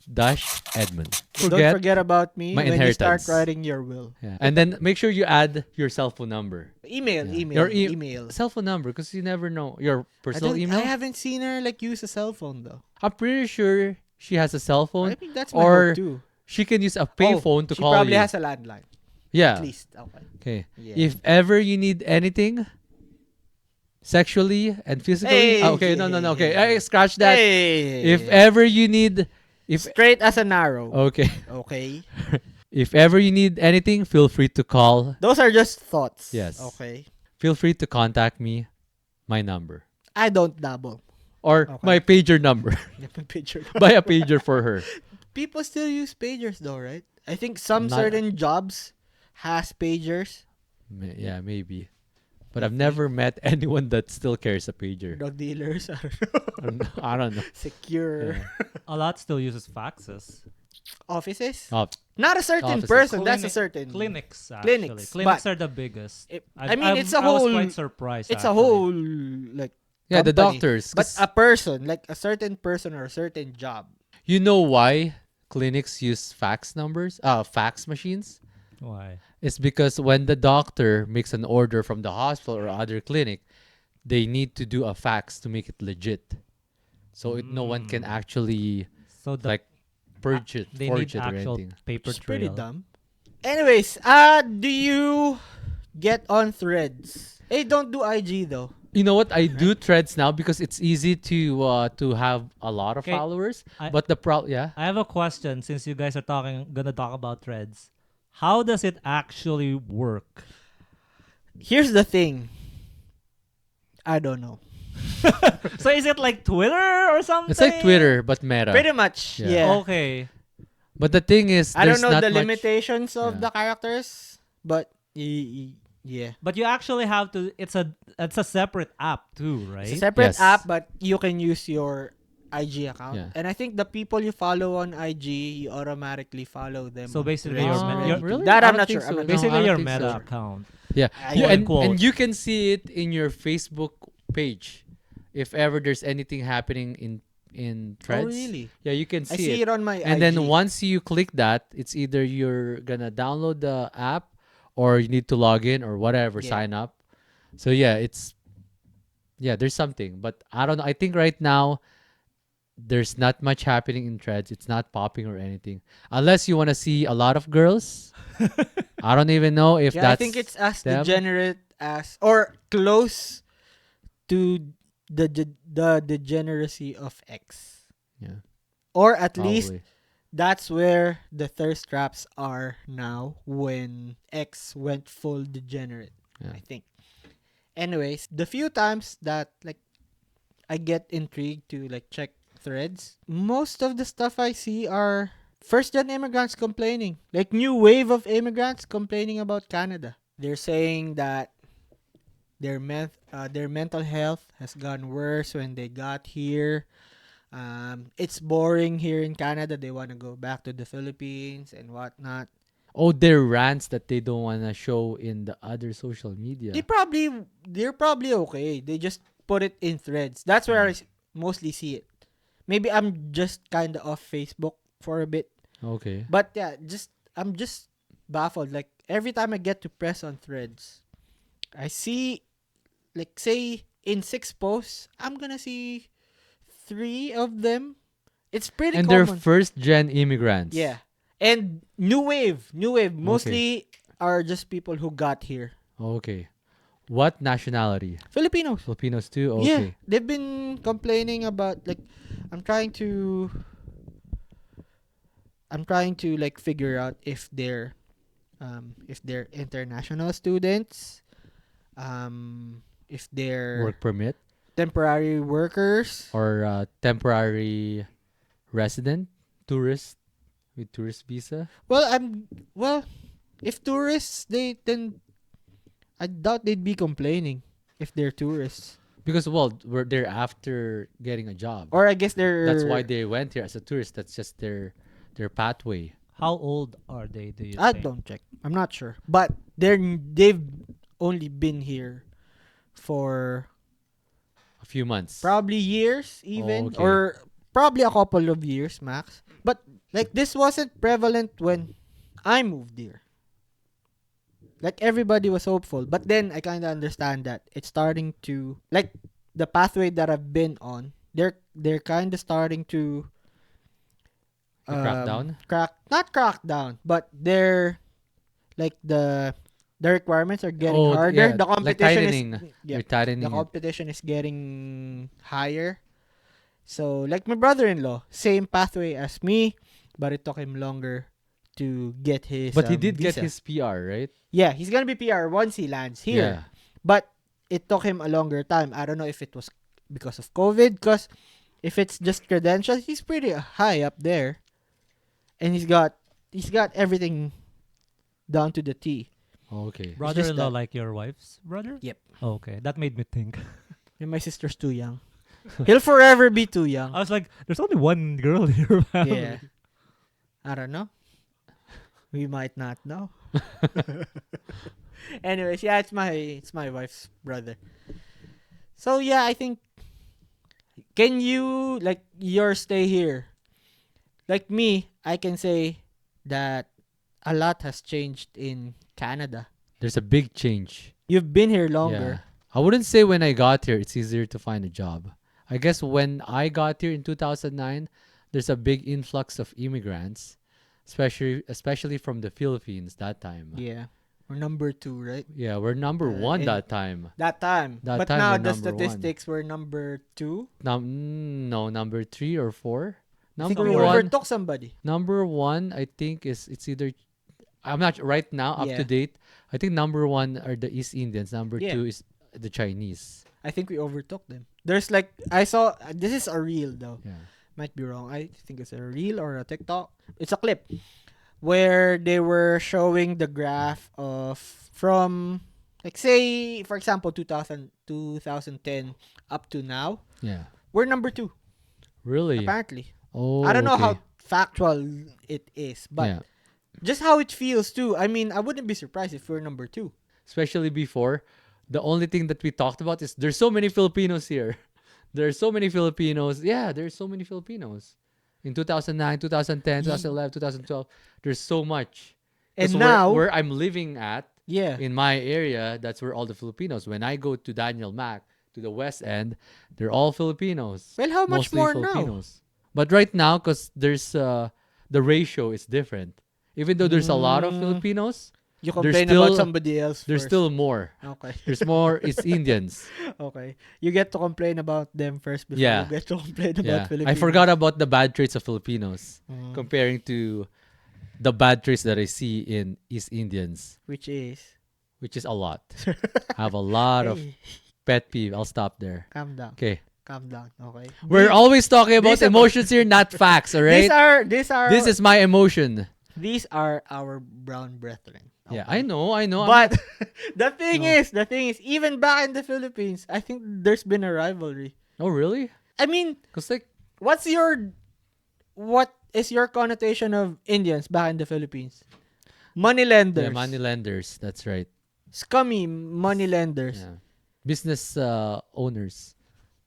Edmon. Don't forget about me my when you start inheritance. writing your will. Yeah. And then make sure you add your cell phone number. Email. Yeah. Email. Your email. Cell phone number, because you never know. Your personal I email? haven't seen her like use a cell phone though. I'm pretty sure she has a cell phone. I think that's my or hope too. she can use a payphone to she call probably you. has a landline. Yeah. At least. Okay. Okay. Yeah. If ever you need anything sexually and physically. Hey. Okay, no. Okay, I scratch that. Hey. If ever you need, Straight as an arrow. okay, Okay. if ever you need anything, feel free to call. Those are just thoughts. Yes. Okay. Feel free to contact me. My number I don't dabble. or Okay. my pager number. Picture. Buy a pager for her. People still use pagers though, right? I think some Not- certain jobs has pagers. Yeah, maybe. But I've never met anyone that still carries a pager. Drug dealers. I don't know. Secure Yeah. A lot still uses faxes. offices. Oh, Not a certain Offices. person. That's a certain Clinics, actually. Clinics, Clinics but are the biggest. I mean, it's a I was whole. quite surprised. It's a actually. whole like. yeah, the company. doctors. But 'cause a person, like a certain person or a certain job. you know why clinics use fax machines? Why? It's because when the doctor makes an order from the hospital or other clinic, they need to do a fax to make it legit. So no one can Mm. actually So the like purge it, they forge need it or actual anything. paper It's pretty trail. dumb. Anyways, do you get on threads? Hey, don't do IG though. You know what? I do threads now because it's easy to have a lot of 'Kay, followers. I- But the yeah. I have a question since you guys are gonna talk about threads. How does it actually work? Here's the thing. I don't know. So is it like Twitter or something? It's like Twitter but meta. Pretty much, Yeah. yeah. Okay. But the thing is, I don't there's know not the much. limitations of Yeah. the characters, but yeah. But you actually have to it's a separate app too, right? It's a separate Yes. app, but you can use your IG account. Yeah. And I think the people you follow on IG, you automatically follow them. So on basically Threads your me- already your- too. really? That I I'm don't not think sure. so. I'm not No, Basically I don't your think meta so. account. Yeah. I- You- Quote, and, unquote. and you can see it in your Facebook page. If ever there's anything happening in Oh, threads. really? Yeah, you can I see see it on my And IG. then once you click that, it's either you're gonna download the app or you need to log in or whatever, Yeah. sign up. So there's something. But I don't know. I think right now there's not much happening in threads. It's not popping or anything. Unless you wanna see a lot of girls. I don't even know if Yeah, that's I think it's as them. degenerate as or close to the degeneracy of X. yeah, Or at least probably. that's where the thirst traps are now when X went full degenerate, Yeah. I think. Anyways, the few times that like I get intrigued to like check threads, most of the stuff I see are first gen immigrants complaining. Like new wave of immigrants complaining about Canada. They're saying that their mental health has gone worse when they got here. It's boring here in Canada. They want to go back to the Philippines and whatnot. Oh, they're rants that they don't wanna show in the other social media. They're probably okay. They just put it in threads. That's where I mostly see it. Maybe I'm just kind of off Facebook for a bit, Okay. but yeah, I'm just baffled. Like every time I get to press on threads, I see, like say in 6 posts, I'm gonna see 3 of them. It's pretty And they're common. first gen immigrants. Yeah. And new wave. Mostly are just people who got here. Okay. What nationality? Filipinos. Filipinos too? Yeah. Okay. They've been complaining about like I'm trying to like figure out if they're international students, if they're Work permit temporary workers. or temporary resident? Tourist with tourist visa? Well, if tourists, I doubt they'd be complaining if they're tourists. Because they're after getting a job. Or I guess they're That's why they went here as a tourist. That's just their pathway. How old are they, do you I think? don't check. I'm not sure. But they've only been here for A few months. probably years even okay. or probably a couple of years max. But like this wasn't prevalent when I moved here. Like everybody was hopeful, but then I kind of understand that it's starting to like the pathway that I've been on. They're kind of starting to Crack down? not crack down, but they're like the requirements are getting Oh, harder. yeah, The like competition tightening. is You're tightening the it. competition is getting higher. So like my brother-in-law, same pathway as me, but it took him longer to get his. But he did get visa. his PR, right? Yeah, he's gonna be PR once he lands here. Yeah. But it took him a longer time. I don't know if it was because of COVID. Because if it's just credentials, he's pretty high up there, and he's got everything down to the T. Okay. Brother-in-law that- like your wife's brother? Yep. Okay, that made me think. And my sister's too young. He'll forever be too young. I was like, there's only one girl in your family. Yeah. I don't know. We might not know. Anyways, yeah, it's my wife's brother. So yeah, I think can you like your stay here? Like me, I can say that a lot has changed in Canada. There's a big change. You've been here Yeah. longer. I wouldn't say when I got here it's easier to find a job. I guess when I got here in 2009, there's a big influx of immigrants, especially from the Philippines that time. Yeah. We're number 2, right? Yeah, we're number 1 in- that time. That time. That but time now we're the number 1. statistics were number 2. No, number 3 or 4. I think Number we 1. overtook somebody. Number 1, I think it's either. I'm not right now up Yeah. to date. I think number 1 are the East Indians. Number Yeah. 2 is the Chinese. I think we overtook them. There's like I saw this is a reel though. Yeah. Might be wrong. I think it's a reel or a TikTok. It's a clip where they were showing the graph of from like say for example 2010 up to now. Yeah. We're number 2 Really? apparently. Oh. I don't know okay. how factual it is, but Yeah. just how it feels too. I mean, I wouldn't be surprised if we're number 2. Especially before, the only thing that we talked about is there's so many Filipinos here. There's so many Filipinos. Yeah, there's so many Filipinos. In 2009, 2010, 2011, 2012, there's so much. And 'Cause now, where I'm living at, yeah, in my area, that's where all the Filipinos. When I go to Daniel Mac, to the West End, they're all Filipinos. well, how much Mostly more now? Filipinos. But right now, because there's the ratio is different. Even though there's a lot of Filipinos, You There's complain still- about somebody else. there's first. still more. Okay. There's more. It's Indians. Okay. You get to complain about them first before Yeah. you get to complain about Yeah, Filipinos. I forgot about the bad traits of Filipinos Mm, comparing to the bad traits that I see in East Indians, which is which is a lot. I have a lot of Hey, pet peeve. I'll stop there. calm down. Okay. Calm down. Okay. We're always talking about these are- emotions here, not facts, all right? These This is my emotion. these are our brown brethren. Yeah, Okay. I know. But the thing No. is, even back in the Philippines, I think there's been a rivalry. Oh, really? I mean, Because, like, what is your connotation of Indians back in the Philippines? Moneylenders. yeah, money lenders. That's right. Scummy moneylenders. Yeah. Business owners.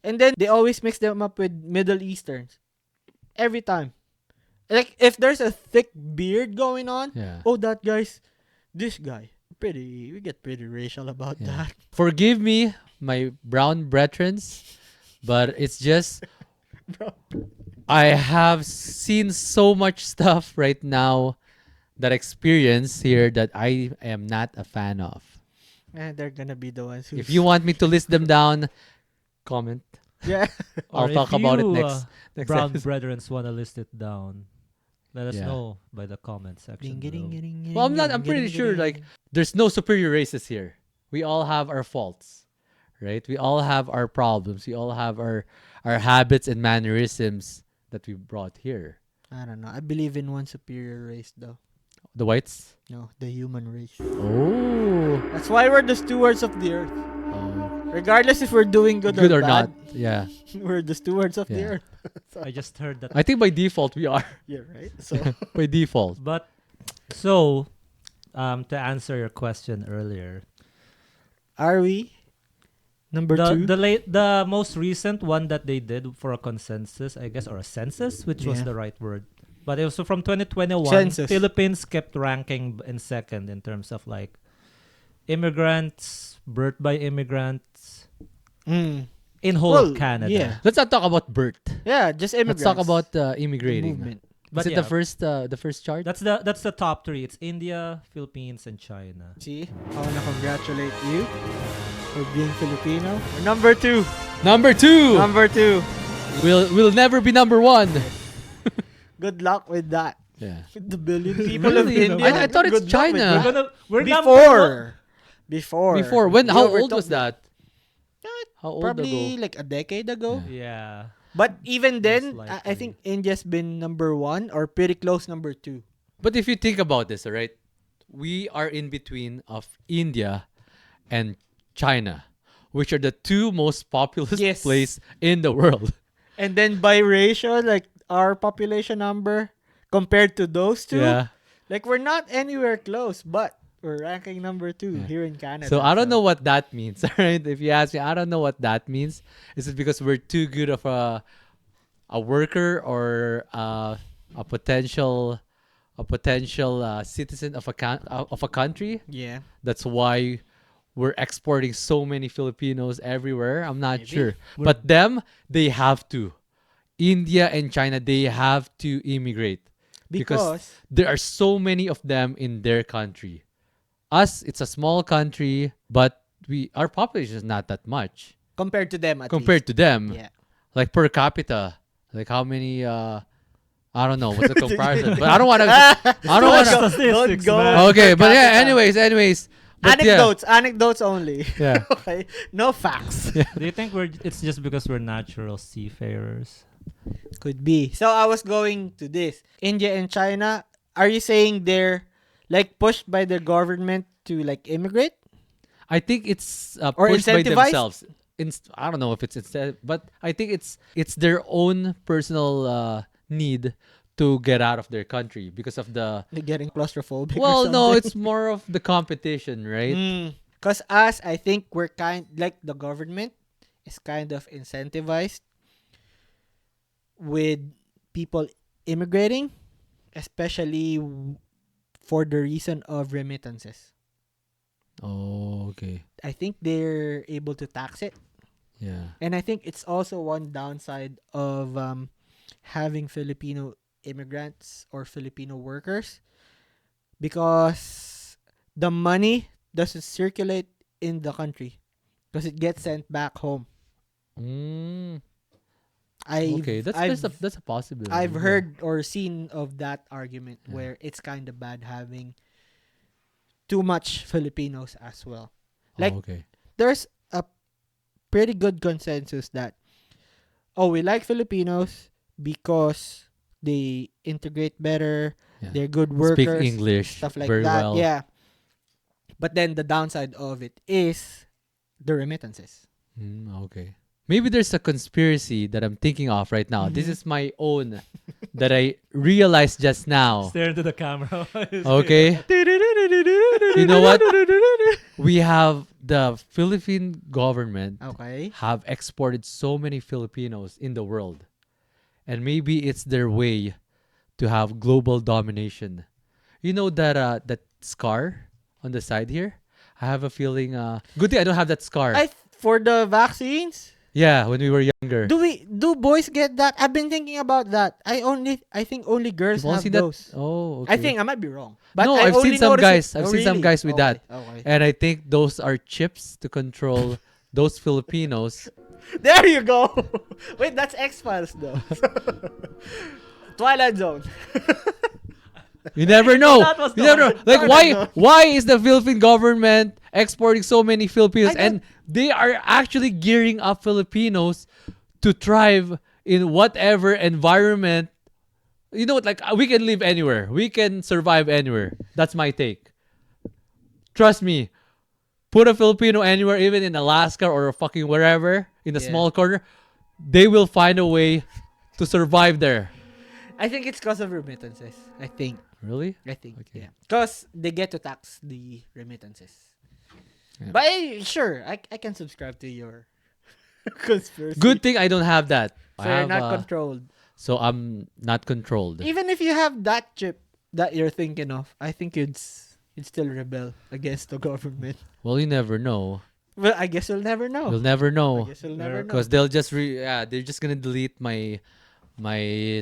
And then they always mix them up with Middle Easterns. Every time. Like, if there's a thick beard going on, Yeah. oh, that guy's this guy. We get pretty racial about Yeah. that. Forgive me, my brown brethrens, but it's just Bro. I have seen so much stuff right now that experience here that I am not a fan of. And they're gonna be the ones who. If you want me to list them down, comment. Yeah. I'll Or talk if about it you, next brown episode. brethrens want to list it down, let us Yeah. know by the comment section. below. Well, I'm pretty sure, like, there's no superior races here. We all have our faults, right? We all have our problems. We all have our habits and mannerisms that we brought here. I don't know. I believe in one superior race, though. The whites? No, the human race. Oh. That's why we're the stewards of the earth. Oh. Regardless if we're doing good, Good or or bad, not. Yeah. we're the stewards of the Yeah. earth. I just heard that. I think by default we are. Yeah, right? So, By default. But so, to answer your question earlier, are we? Number two? the most recent one that they did for a consensus, I guess, or a census, which was Yeah. the right word. But it was from 2021. Census. Philippines kept ranking in second in terms of like immigrants, birth by immigrants Mm. in whole Well, of Canada. yeah. Let's not talk about birth. Yeah, just immigrants. Let's talk about The immigrating. movement. But Is it yeah, the first chart? that's the top three. It's India, Philippines, and China. See, I want to congratulate you for being Filipino. Number two. Number 2. Number two. We'll never be number 1. Good luck with that. Yeah. With the billion people of Really? India. I thought it's Good luck with China. that. We're number one. Before. Before when? We How old overtook was them. that? How old Probably ago? like a decade ago. Yeah. But even then, Most I likely. think India's been number 1 or pretty close number 2. But if you think about this, all right, we are in between of India and China, which are the two most populous Yes. place in the world. And then by ratio, like our population number compared to those two, Yeah. like we're not anywhere close, but we're ranking number 2 Yeah. here in Canada. So I don't know what that means. All right, if you ask me, I don't know what that means. Is it because we're too good of a worker or a potential citizen of a country. Yeah. That's why we're exporting so many Filipinos everywhere. I'm not Maybe. sure, We're- but them, they have to. India and China, they have to immigrate because Because there are so many of them in their country. Us, it's a small country, but our population is not that much compared to them at compared to them. least. Yeah. Like per capita, like how many? I don't know what's the comparison, but I don't want to. I don't want to. Statistics, go. man. Okay, but yeah. Capita. Anyways. But Anecdotes only. Yeah. Okay. No facts. Do you think it's just because we're natural seafarers? Could be. So I was going to this. India and China, are you saying they're like pushed by the government to like immigrate? I think it's Or pushed by incentivized? themselves. I don't know if it's instead, but I think it's their own personal need to get out of their country because of the. They're getting claustrophobic. Well, or no, something? it's more of the competition, right? Because us, I think we're kind like the government is kind of incentivized with people immigrating, especially for the reason of remittances. Oh, okay, I think they're able to tax it. yeah. And I think it's also one downside of having Filipino immigrants or Filipino workers because the money doesn't circulate in the country because it gets sent back home. Mm, I've, okay, I've, that's a possibility. I've yeah. heard or seen of that argument Yeah. where it's kind of bad having too much Filipinos as well. Oh, like- okay. There's a pretty good consensus that we like Filipinos because they integrate better, Yeah. they're good Speak workers, English stuff like very that. well. Yeah. But then the downside of it is the remittances. Okay. Maybe there's a conspiracy that I'm thinking of right now. This Mhm. is my own that I realized just now. Stare into the camera. Okay. You know what? We have the Philippine government Okay. have exported so many Filipinos in the world. And maybe it's their way to have global domination. You know that scar on the side here? I have a feeling good thing I don't have that scar. For the vaccines, Yeah, when we were younger. do boys get that? I've been thinking about that. I think only girls You've all have seen that? those. Oh, okay. I think I might be wrong. But No, I I've only seen some noticed guys. it- I've oh, seen some really? guys with that. Okay. And I think those are chips to control those Filipinos. There you go. Wait, that's X-Files though. Twilight Zone. You never know. That was You never know. the- Like I don't why is the Philippine government exporting so many Filipinos, I don't- and they are actually gearing up Filipinos to thrive in whatever environment. You know what? Like we can live anywhere. We can survive anywhere. That's my take. Trust me. Put a Filipino anywhere, even in Alaska or fucking wherever, in a Yeah. small corner, they will find a way to survive there. I think it's because of remittances. I think. Really? Okay. Okay. Yeah. Because they get to tax the remittances. Yeah. But sure, I can subscribe to your conspiracy. Good thing I don't have that. So I you're have, not controlled. so I'm not controlled. Even if you have that chip that you're thinking of, I think you'd still rebel against the government. Well, you never know. Well, I guess you'll never know. You'll never I know guess you'll never know. because they'll just they're just gonna delete my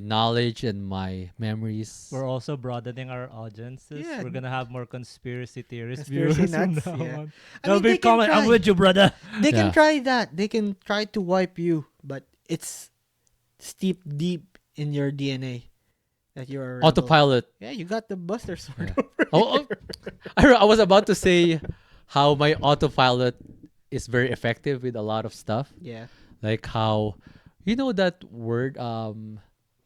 knowledge and my memories. We're also broadening our audiences. Yeah. We're gonna have more conspiracy theorist Conspiracy viewers from nuts, now yeah. on. I They'll mean, be they can comment. I'm try. with you, brother. They can Yeah. try that. They can try to wipe you, but it's steep deep in your DNA that you're a rebel. Autopilot. Yeah, you got the Buster Sword. Yeah. Oh, I was about to say how my autopilot is very effective with a lot of stuff. Yeah. Like how, you know that word,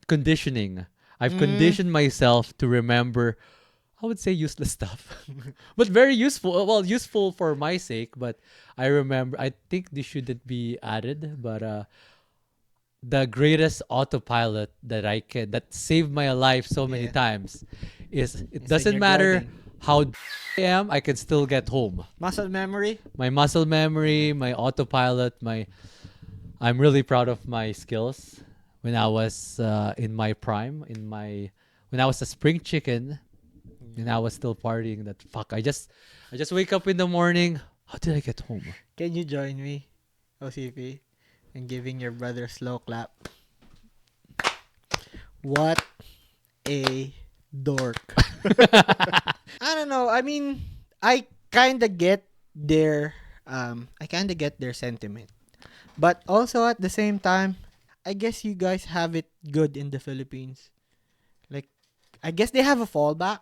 conditioning. I've Mm. conditioned myself to remember, I would say useless stuff, but very useful. Well, useful for my sake, but I think this shouldn't be added, but the greatest autopilot that saved my life so many Yeah. times is it It's when doesn't you're matter driving. how I am, I can still get home. Muscle memory. My muscle memory, my autopilot, I'm really proud of my skills. when I was in my prime, when I was a spring chicken, and I was still partying. That fuck. I just wake up in the morning. How did I get home? Can you join me, OCP, in giving your brother a slow clap? What a dork. I don't know. I mean, I kind of get their sentiment. But also at the same time, I guess you guys have it good in the Philippines. Like, I guess they have a fallback.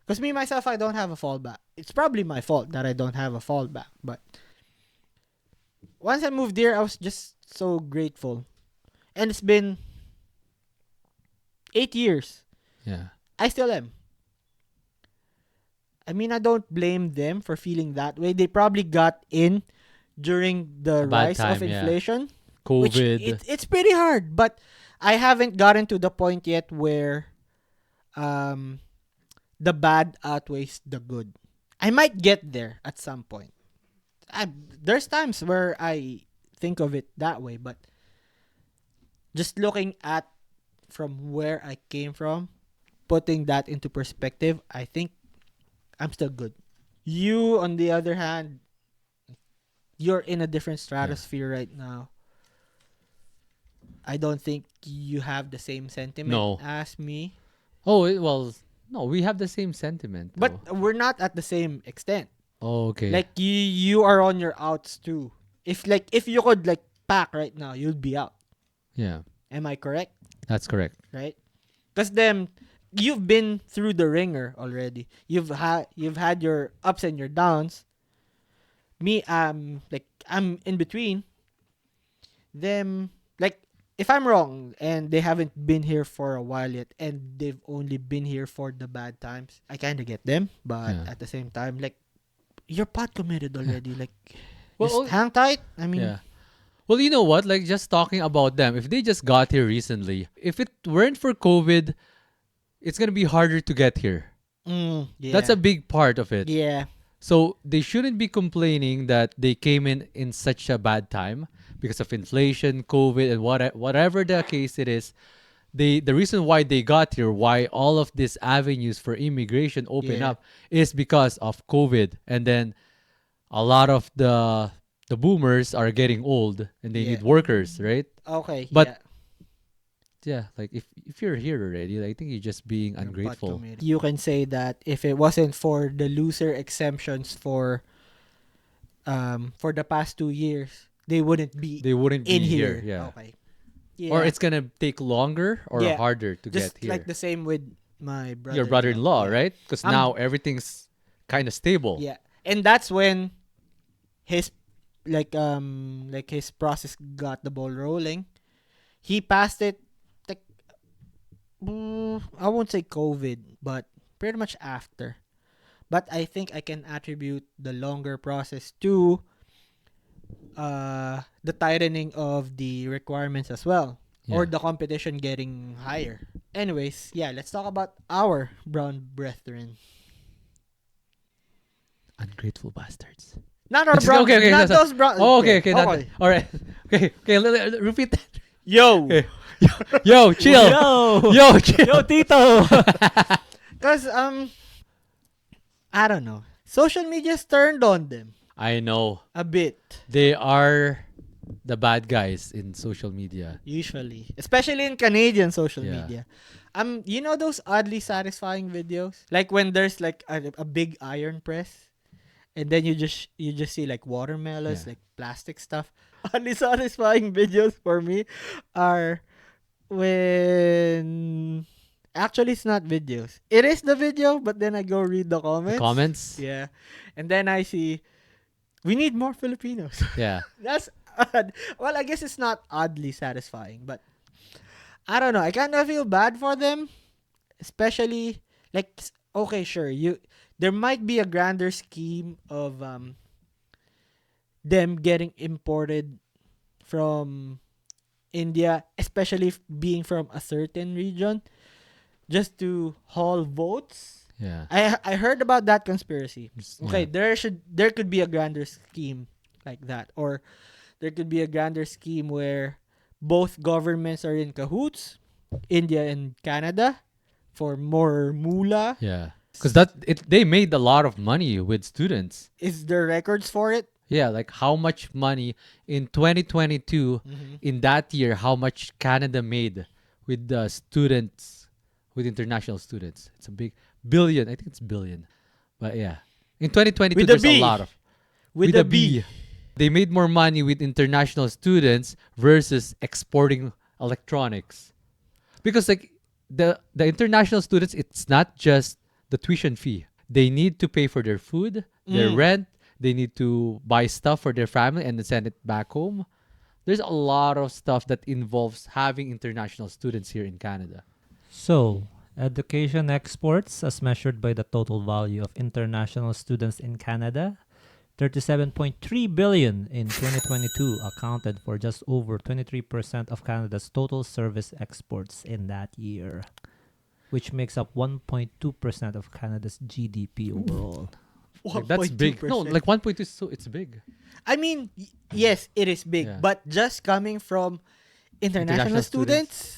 Because me, myself, I don't have a fallback. It's probably my fault that I don't have a fallback. But once I moved here, I was just so grateful. And it's been 8 years. Yeah. I still am. I mean, I don't blame them for feeling that way. They probably got in during the A bad rise of time, yeah. inflation. COVID. Which it's pretty hard. But I haven't gotten to the point yet where the bad outweighs the good. I might get there at some point. There's times where I think of it that way, but just looking at from where I came from, putting that into perspective, I think I'm still good. You, on the other hand, you're in a different stratosphere right now. I don't think you have the same sentiment as me. Oh, well, no, we have the same sentiment. But though. we're not at the same extent. Oh, okay. Like you are on your outs too. If you could like pack right now, you'd be out. Yeah, Am I correct? that's correct. Right? Because then you've been through the ringer already. You've had your ups and your downs. Me, I'm in between. Them, like, if I'm wrong and they haven't been here for a while yet and they've only been here for the bad times, I kind of get them. But Yeah. at the same time, like, you're pot committed already. Like, Well, just hang tight. I mean, Yeah. Well, you know what? Like, just talking about them, if they just got here recently, if it weren't for COVID, it's gonna be harder to get here. yeah. That's a big part of it. Yeah. So they shouldn't be complaining that they came in such a bad time because of inflation, COVID, and whatever the case it is. The reason why they got here, why all of these avenues for immigration open Yeah. up, is because of COVID. And then a lot of the boomers are getting old and they Yeah. need workers, right? Okay. But- yeah. Yeah, like if you're here already, I think you're just being You're pot ungrateful. committed. You can say that if it wasn't for the loser exemptions for the past 2 years, they wouldn't be They wouldn't be in here. yeah. Okay. Yeah. Or it's gonna take longer or Yeah. harder to just get here. like the same with my brother. Your brother-in-law, Yeah. right? Because I'm- now everything's kind of stable. Yeah. And that's when his his process got the ball rolling. He passed it like I won't say COVID, but pretty much after. But I think I can attribute the longer process to the tightening of the requirements as well. Or Yeah. the competition getting higher. Anyways, yeah, let's talk about our brown brethren. Ungrateful bastards. Not our Just- brown, okay, not that's- those brown. Oh, okay. All right. Okay. Repeat that. Yo! Okay. Yo, chill. Yo! Yo, chill. Yo, Tito! Because, I don't know. Social media's turned on them I know. a bit, They are the bad guys in social media. usually. Especially in Canadian social Yeah. media. You know those oddly satisfying videos? Like when there's like a big iron press and then you just see like watermelons, Yeah. like plastic stuff. Oddly satisfying videos for me are when actually it's not videos. It is the video, but then I go read the comments. The comments? Yeah. And then I see we need more Filipinos. Yeah. That's odd. Well, I guess it's not oddly satisfying, but I don't know. I kind of feel bad for them, especially like okay, sure, there might be a grander scheme of them getting imported from India, especially being from a certain region, just to haul votes. Yeah. I heard about that conspiracy. Okay, Yeah. there could be a grander scheme like that, or there could be a grander scheme where both governments are in cahoots, India and Canada, for more moolah. Yeah. Because they made a lot of money with students. Is there records for it? Yeah, like how much money in 2022 in that year, how much Canada made with the students, with international students. It's a big billion. I think it's billion. But yeah. In 2022, With a there's a B. lot of. With a B. They made more money with international students versus exporting electronics. Because like the international students, it's not just the tuition fee. They need to pay for their food, their rent. They need to buy stuff for their family and then send it back home. There's a lot of stuff that involves having international students here in Canada. So, education exports, as measured by the total value of international students in Canada, 37.3 billion in 2022 accounted for just over 23% of Canada's total service exports in that year, which makes up 1.2% of Canada's GDP overall. Like, that's big. No, like 1.2 is it's big. I mean, yes, it is big, Yeah. but just coming from international students,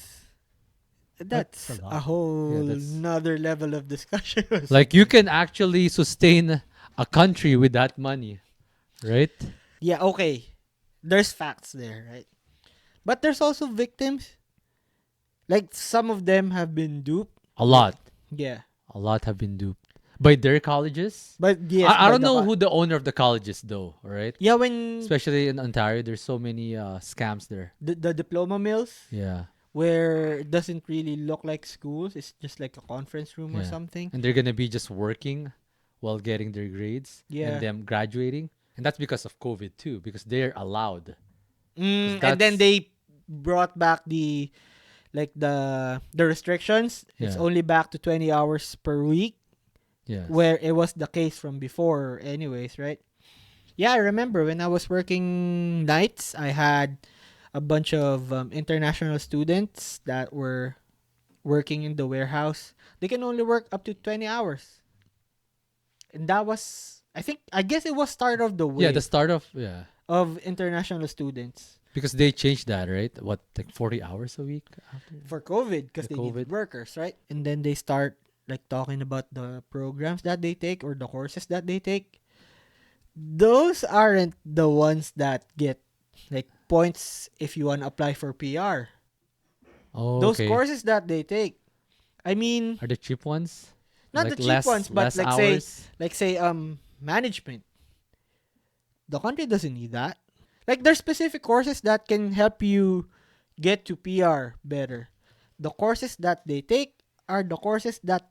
that's That's a lot. a whole Yeah, that's- another level of discussion. Like you can actually sustain a country with that money, right? Yeah, okay. There's facts there, right? But there's also victims. Like some of them have been duped. A lot. Yeah. A lot have been duped by their colleges. But yes, I by don't the know who the owner of the college is though, right? Yeah, when Especially in Ontario, there's so many scams there. the diploma mills Yeah. where it doesn't really look like schools, it's just like a conference room or Yeah. something. And they're going to be just working while getting their grades Yeah. and them graduating. And that's because of COVID too, because they're allowed. And that's- then they brought back the restrictions. It's Yeah. only back to 20 hours per week, Yes. where it was the case from before anyways, right? Yeah, I remember when I was working nights, I had a bunch of international students that were working in the warehouse. They can only work up to 20 hours. And that was, I guess it was start of the Yeah, wave the start of of international students because they changed that, right? What, like 40 hours a week after? for COVID because The they COVID. need workers, right? And then they start like talking about the programs that they take or the courses that they take. Those aren't the ones that get like points if you want to apply for PR. Oh, Those okay. courses that they take, I mean, Are the cheap ones? not Like the cheap ones, but less like hours? say management. The country doesn't need that. Like there's specific courses that can help you get to PR better. The courses that they take are the courses that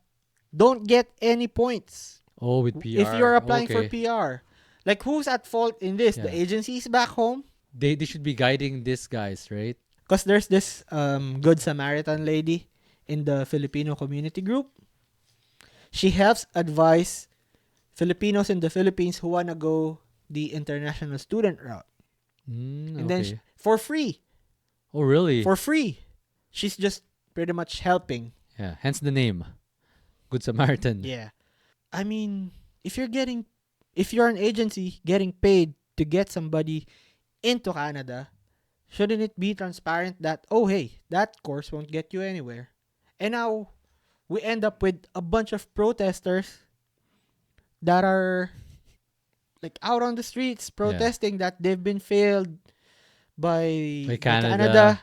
don't get any points. Oh, with PR. If you're applying for Okay. PR. Like who's at fault in this? The Yeah. agencies back home? They should be guiding these guys, right? Because there's this Good Samaritan lady in the Filipino community group. She helps advise Filipinos in the Philippines who want to go the international student route. And then Okay. for free. Oh, really? For free. She's just pretty much helping. Yeah. Hence the name, Good Samaritan. Yeah. I mean, if you're an agency getting paid to get somebody into Canada, shouldn't it be transparent that, oh, hey, that course won't get you anywhere? And now we end up with a bunch of protesters that are like out on the streets protesting that they've been failed by Canada.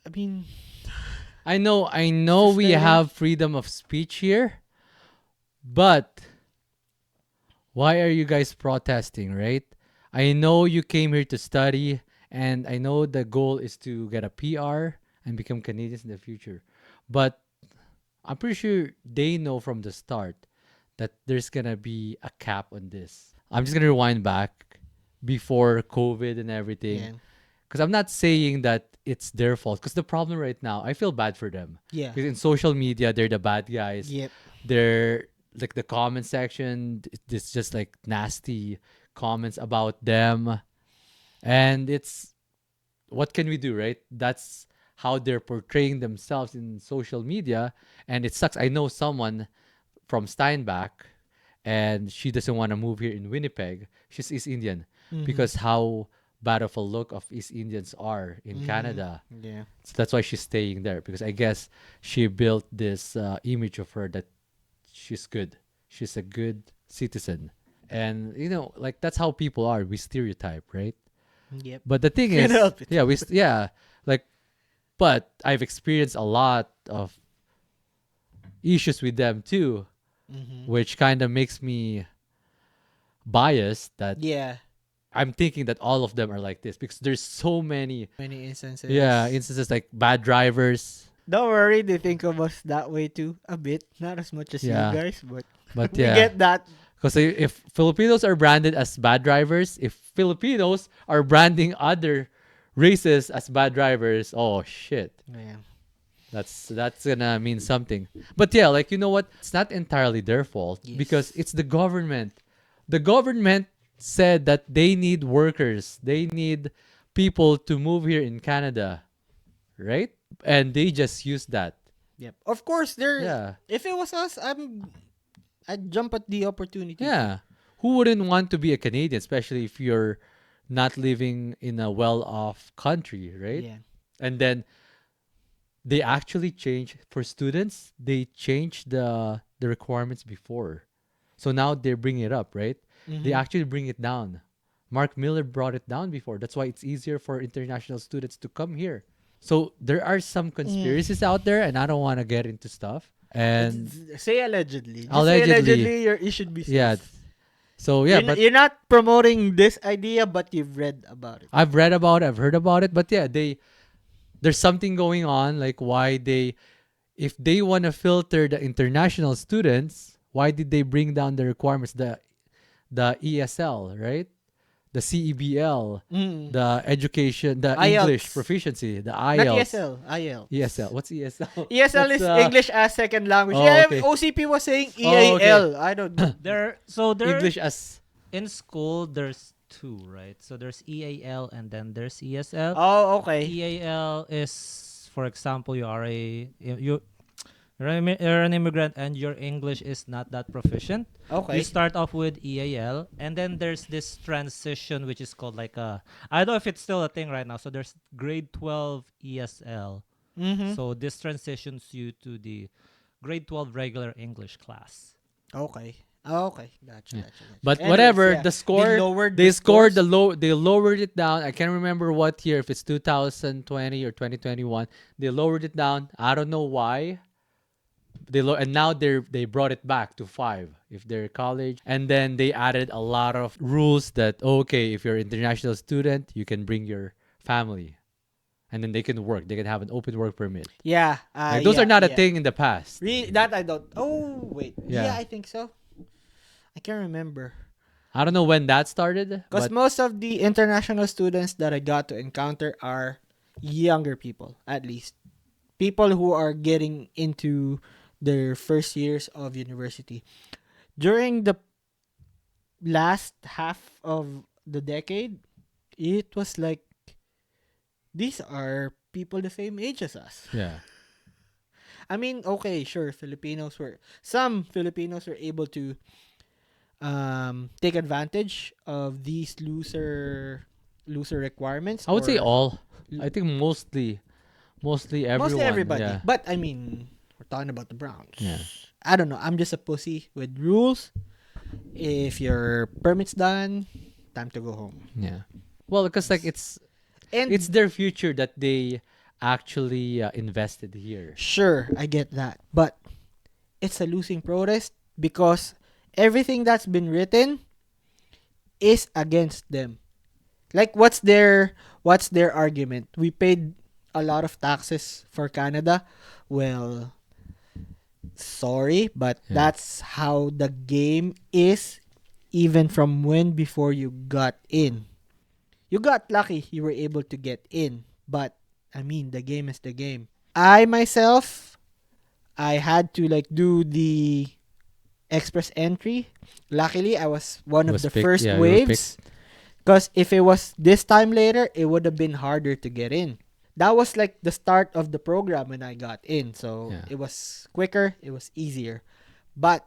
I mean, I know It's we very- have freedom of speech here, but why are you guys protesting, right? I know you came here to study, and I know the goal is to get a PR and become Canadians in the future. But I'm pretty sure they know from the start that there's gonna be a cap on this. I'm just gonna rewind back before COVID and everything. yeah. Because I'm not saying that it's their fault. Because the problem right now, I feel bad for them. Yeah. Because in social media, they're the bad guys. Yep. They're like the comment section. It's just like nasty comments about them. And it's, what can we do, right? That's how they're portraying themselves in social media. And it sucks. I know someone from Steinbach, and she doesn't want to move here in Winnipeg. She's East Indian. Mhm. Because how bad of a look of East Indians are in Canada. Yeah. So that's why she's staying there, because I guess she built this image of her that she's good. She's a good citizen. And, like that's how people are. We stereotype, right? Yep. But the thing Can't is, help it. like, but I've experienced a lot of issues with them too, which kind of makes me biased that Yeah. I'm thinking that all of them are like this, because there's so many Many instances. instances like bad drivers. Don't worry, they think of us that way too, a bit. Not as much as Yeah. you guys, but But we yeah, get that. because if Filipinos are branded as bad drivers, if Filipinos are branding other races as bad drivers, oh shit. Yeah. That's gonna mean something. But yeah, like, you know what? It's not entirely their fault, Yes. because it's the government. The government said that they need workers. They need people to move here in Canada, right? And they just use that. Yep. Of course, Yeah. if it was us, I'd jump at the opportunity. Yeah. Who wouldn't want to be a Canadian, especially if you're not living in a well-off country, right? Yeah. And then they actually change for students. They changed the requirements before, so now they're bringing it up, right? They actually bring it down. Mark Miller brought it down before. That's why it's easier for international students to come here. So there are some conspiracies out there, and I don't want to get into stuff. And Say allegedly. Just Allegedly. say allegedly, you should be safe. yeah, so yeah, but you're not promoting this idea, but you've read about it. I've read about it, I've heard about it, but yeah, there's something going on, like why if they want to filter the international students, why did they bring down the requirements, the ESL, right? The CEBL, the education, the IELTS. English proficiency, the Not IELTS. ESL, IEL. ESL. What's ESL? ESL That's, is English as second language. Oh, Yeah, okay. OCP was saying Oh, okay. EAL. I don't know. There English as in school there's two, right? So there's EAL and then there's ESL. Oh, okay. EAL is, for example, you're an immigrant and your English is not that proficient. Okay. You start off with EAL, and then there's this transition which is called like I don't know if it's still a thing right now. So there's grade 12 ESL. So this transitions you to the grade 12 regular English class. Okay. Okay. Gotcha. But Anyways, whatever, yeah. the score, They lowered they the scored scores. they lowered it down. I can't remember what year, if it's 2020 or 2021. They lowered it down. I don't know why. And now they brought it back to 5 if they're college. And then they added a lot of rules that, okay, if you're an international student, you can bring your family. And then they can work. They can have an open work permit. Yeah. Like, those yeah, are not a yeah. thing in the past. That I don't. Oh, wait. Yeah. Yeah, I think so. I can't remember. I don't know when that started. Because But most of the international students that I got to encounter are younger people, at least. People who are getting into their first years of university. During the last half of the decade, it was like, these are people the same age as us. yeah. I mean, okay, sure, some Filipinos were able to take advantage of these looser requirements. I would say or all. I think mostly everyone. mostly everybody. Yeah. But I mean, we're talking about the Browns. Yeah. I don't know. I'm just a pussy with rules. If your permit's done, time to go home. Yeah. Well, because like it's their future that they actually invested here. Sure, I get that. But it's a losing protest because everything that's been written is against them. Like, what's their argument? We paid a lot of taxes for Canada. Well, sorry, but that's how the game is, even from before you got in. You got lucky you were able to get in, but I mean, the game is the game. I had to like do the express entry. Luckily, I was one of the first you were waves. Because if it was this time later, it would have been harder to get in. That was like the start of the program when I got in. So it was quicker, it was easier. But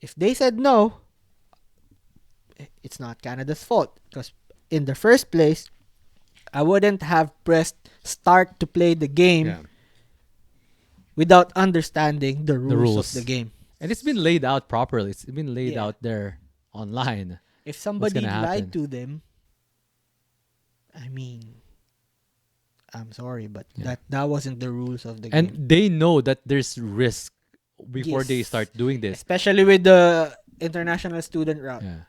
if they said no, it's not Canada's fault. Because in the first place, I wouldn't have pressed start to play the game Yeah. without understanding the rules rules. of the game. And it's been laid out properly. It's been laid Yeah. out there online. If somebody gonna happen? lied to them, I mean, I'm sorry, but Yeah. that wasn't the rules of the game. And they know that there's risk before they Yes. start doing this. Especially with the international student route. Yeah.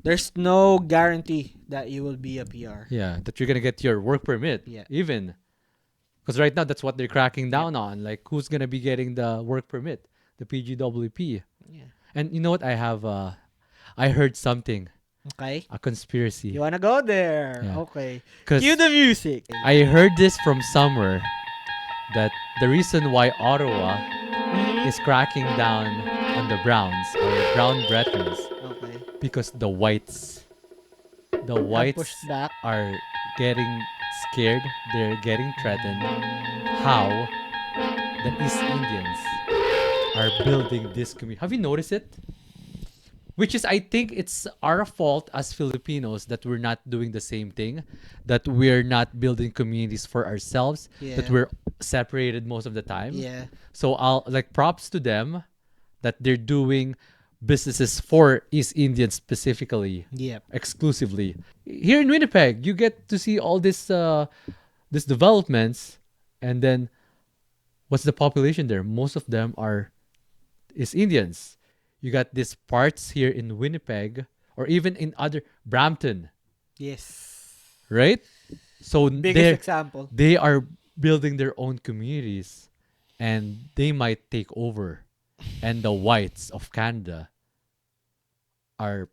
There's no guarantee that you will be a PR. Yeah. That you're going to get your work permit. Yeah. Even. Because right now, that's what they're cracking down on. Like, who's going to be getting the work permit? The PGWP. Yeah. And you know what? I heard something. Okay. A conspiracy. You wanna go there? Yeah. Okay. 'Cause Cue the music. I heard this from somewhere that the reason why Ottawa Mhm. is cracking down on the Browns or brown brethrens Okay. because the whites Have pushed back. are getting scared, they're getting threatened how the East Indians are building this community. Have you noticed it? Which is, I think it's our fault as Filipinos that we're not doing the same thing, that we're not building communities for ourselves, that Yeah. we're separated most of the time. Yeah. So I'll like props to them that they're doing businesses for East Indians specifically, Yep. exclusively. Here in Winnipeg, you get to see all this developments, and then what's the population there? Most of them are East Indians. You got these parts here in Winnipeg, or even in other Brampton, Yes. right? So Biggest example. they are building their own communities, and they might take over, and the whites of Canada are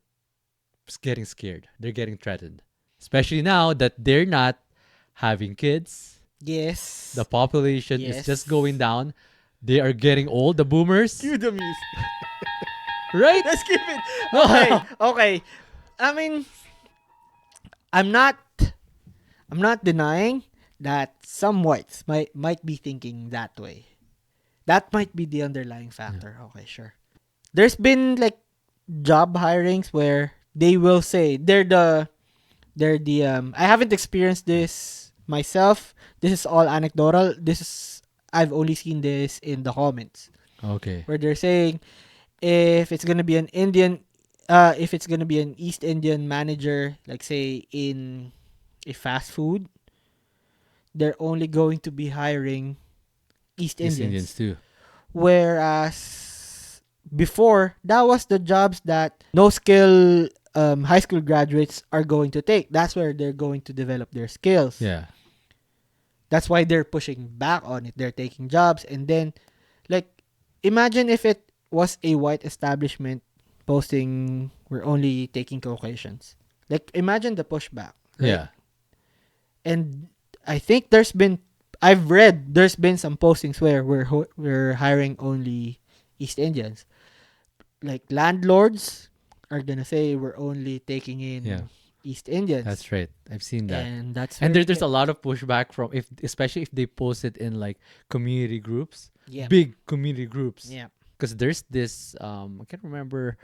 getting scared. They're getting threatened, especially now that they're not having kids. Yes. The population is Yes. just going down. They are getting old, the boomers, Cue the music. right? Let's keep it. Okay. Okay. I mean, I'm not denying that some whites might be thinking that way. That might be the underlying factor. Okay, sure. There's been like job hirings where they will say they're the I haven't experienced this myself. This is all anecdotal. I've only seen this in the comments Okay. where they're saying if it's gonna be an East Indian manager, like say in a fast food, they're only going to be hiring East East Indians. Indians too. Whereas before, that was the jobs that no skill high school graduates are going to take. That's where they're going to develop their skills. Yeah. That's why they're pushing back on it. They're taking jobs. And then, like, imagine if it was a white establishment posting, we're only taking Caucasians. Like, imagine the pushback. Right? Yeah. And I think I've read there's been some postings where we're hiring only East Indians. Like, landlords are gonna say we're only taking in Yeah. East Indians. That's right. I've seen that. And that's And where there's a lot of pushback from especially if they post it in like community groups, yeah. big community groups. Yeah. Because there's this I can't remember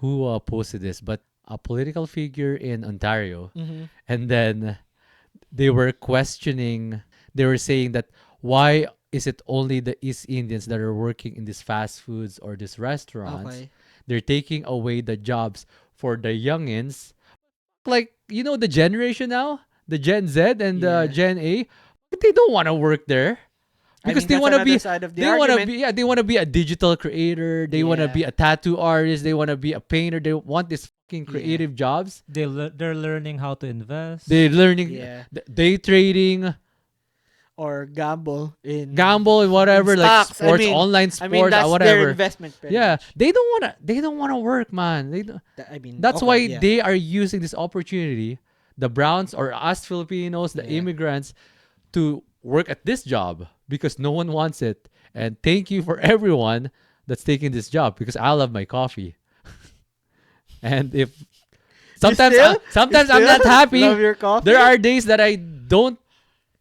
who posted this, but a political figure in Ontario, Mm-hmm. and then they were questioning. They were saying that why is it only the East Indians that are working in these fast foods or these restaurants? Okay. They're taking away the jobs for the youngins. Like, you know, the generation now, the Gen Z and Yeah. the Gen A, they don't want to work there because they want to be. They want to be. Yeah, they want to be a digital creator. They want to Yeah. be a tattoo artist. They want to be a painter. They want these fucking Yeah. creative jobs. They're learning how to invest. They're learning Yeah. day trading, Or gamble in gamble, and whatever, in like stocks. sports, online sports, I mean, that's whatever. their investment. pretty Yeah, much. they don't wanna. They don't wanna work, man. They don't. I mean, That's okay, why yeah. they are using this opportunity, the Browns or us Filipinos, the Yeah. immigrants, to work at this job because no one wants it. And thank you for everyone that's taking this job because I love my coffee. And if sometimes still? sometimes You I'm not still happy. love your coffee? There are days that I don't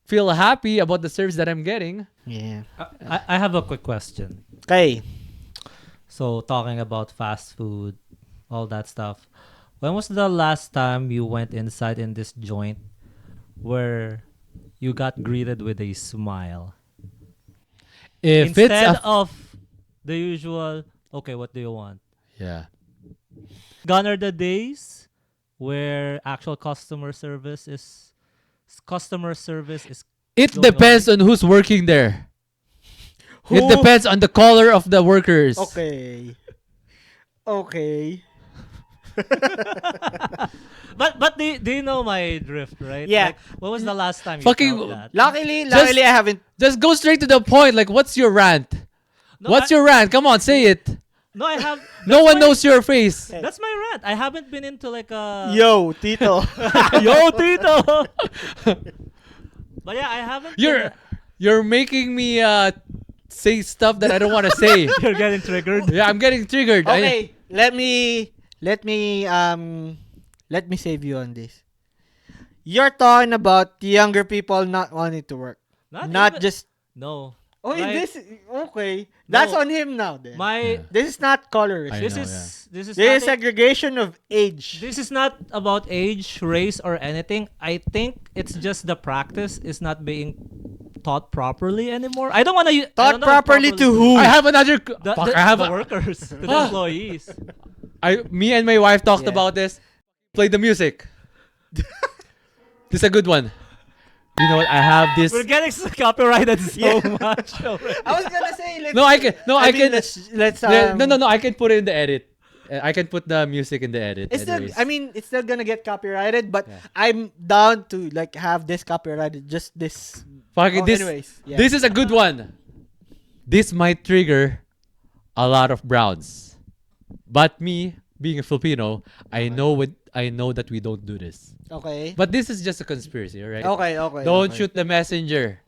feel happy about the service that I'm getting. Yeah. I have a quick question. Okay. So talking about fast food, all that stuff, When was the last time you went inside in this joint where you got greeted with a smile If instead it's a of the usual, okay, what do you want? yeah. Gone are the days where actual customer service is It going depends on who's working there. It Who? depends on the color of the workers. Okay. Okay. but do you know my drift, right? Yeah. Like, when was the last time you Fucking- felt that? Luckily, I haven't. Just go straight to the point. Like, what's your rant? No, What's your rant? Come on, say it. No, I have. No one knows your face. That's my rant. I haven't been into like a Yo, Tito. Yo, Tito. But yeah, I haven't. You're making me say stuff that I don't want to say. You're getting triggered. Yeah, I'm getting triggered. Okay, let me save you on this. You're talking about younger people not wanting to work, not even- just. No. Oh, Like- this okay. That's No. on him now. Then My Yeah. this is not colorist. I this know, is yeah. this is This is not segregation of age. this is not about age, race, or anything. I think it's just the practice is not being taught properly anymore. I don't want to Taught properly to who? I have another. The, Fuck, the, I have. the workers, to the employees. Me and my wife talked Yeah. about this. Play the music. This is a good one. You know what? I have this. We're getting copyrighted so Yeah. much. Already. I was gonna say. Let's, No, I can. No, I can. Let's. No. I can put it in the edit. I can put the music in the edit. It's still. anyways. I mean, it's still gonna get copyrighted, but Yeah. I'm down to like have this copyrighted. Just this. Fucking this. Anyways, yeah. This is a good one. This might trigger a lot of browns, but me being a Filipino, I know that we don't do this. Okay. But this is just a conspiracy, right? Okay. Don't okay. shoot the messenger.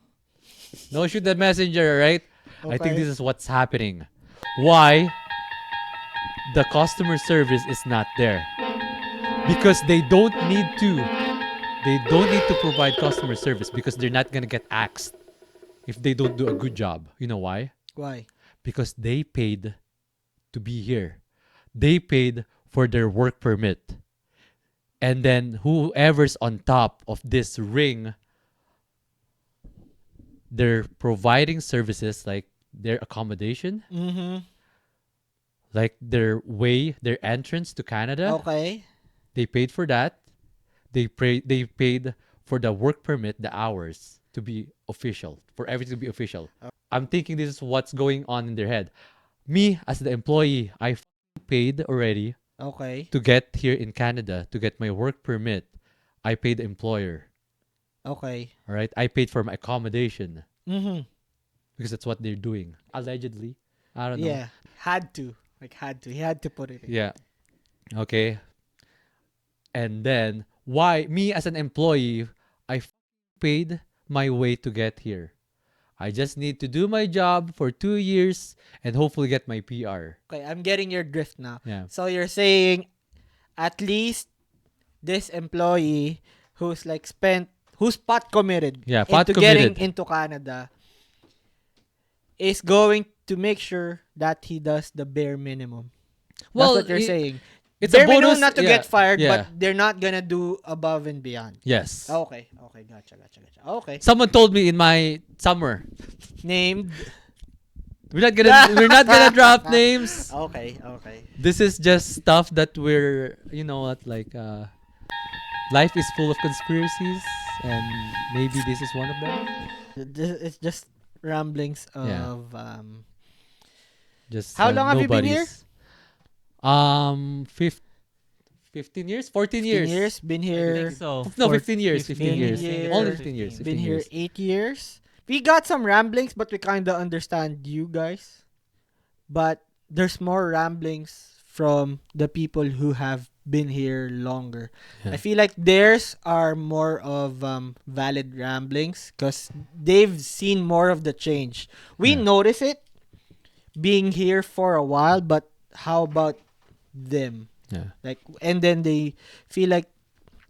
Don't shoot the messenger, right? I think Okay. this is what's happening. Why the customer service is not there? Because they don't need to. They don't need to provide customer service because they're not gonna get axed if they don't do a good job. You know why? Why? Because they paid to be here. They paid for their work permit. And then whoever's on top of this ring, they're providing services like their accommodation, Mm-hmm. like their entrance to Canada. Okay. They paid for that. They paid for the work permit, the hours to be official, for everything to be official. I'm thinking this is what's going on in their head. Me, as the employee, I paid already Okay. to get here in Canada, to get my work permit. I paid the employer. Okay. All right. I paid for my accommodation Mm-hmm. because that's what they're doing. Allegedly. I don't know. Yeah. Had to. He had to put it in. Yeah. Okay. And then why me as an employee, I paid my way to get here. I just need to do my job for 2 years and hopefully get my PR. Okay, I'm getting your drift now. Yeah. So you're saying at least this employee who's pot committed Yeah, pot into committed. getting into Canada is going to make sure that he does the bare minimum. Well, That's what you're saying. It's Bare a bonus minimum not to yeah, get fired, yeah. but they're not gonna do above and beyond. Yes. Okay, gotcha. Okay. Someone told me in my summer. Named. We're not gonna drop names. Okay. This is just stuff that we're life is full of conspiracies and maybe this is one of them. It's just ramblings Yeah. of Just How long have you been here? Nobody's. 15 years? 14 years. 15 years. Been I here. think so. No, For 15 years. 15 years. years. Only 15 years. 15 Been here years. 8 years. We got some ramblings, but we kind of understand you guys. But there's more ramblings from the people who have been here longer. Yeah. I feel like theirs are more of valid ramblings because they've seen more of the change. We Yeah. notice it being here for a while, but how about them? Yeah. And then they feel like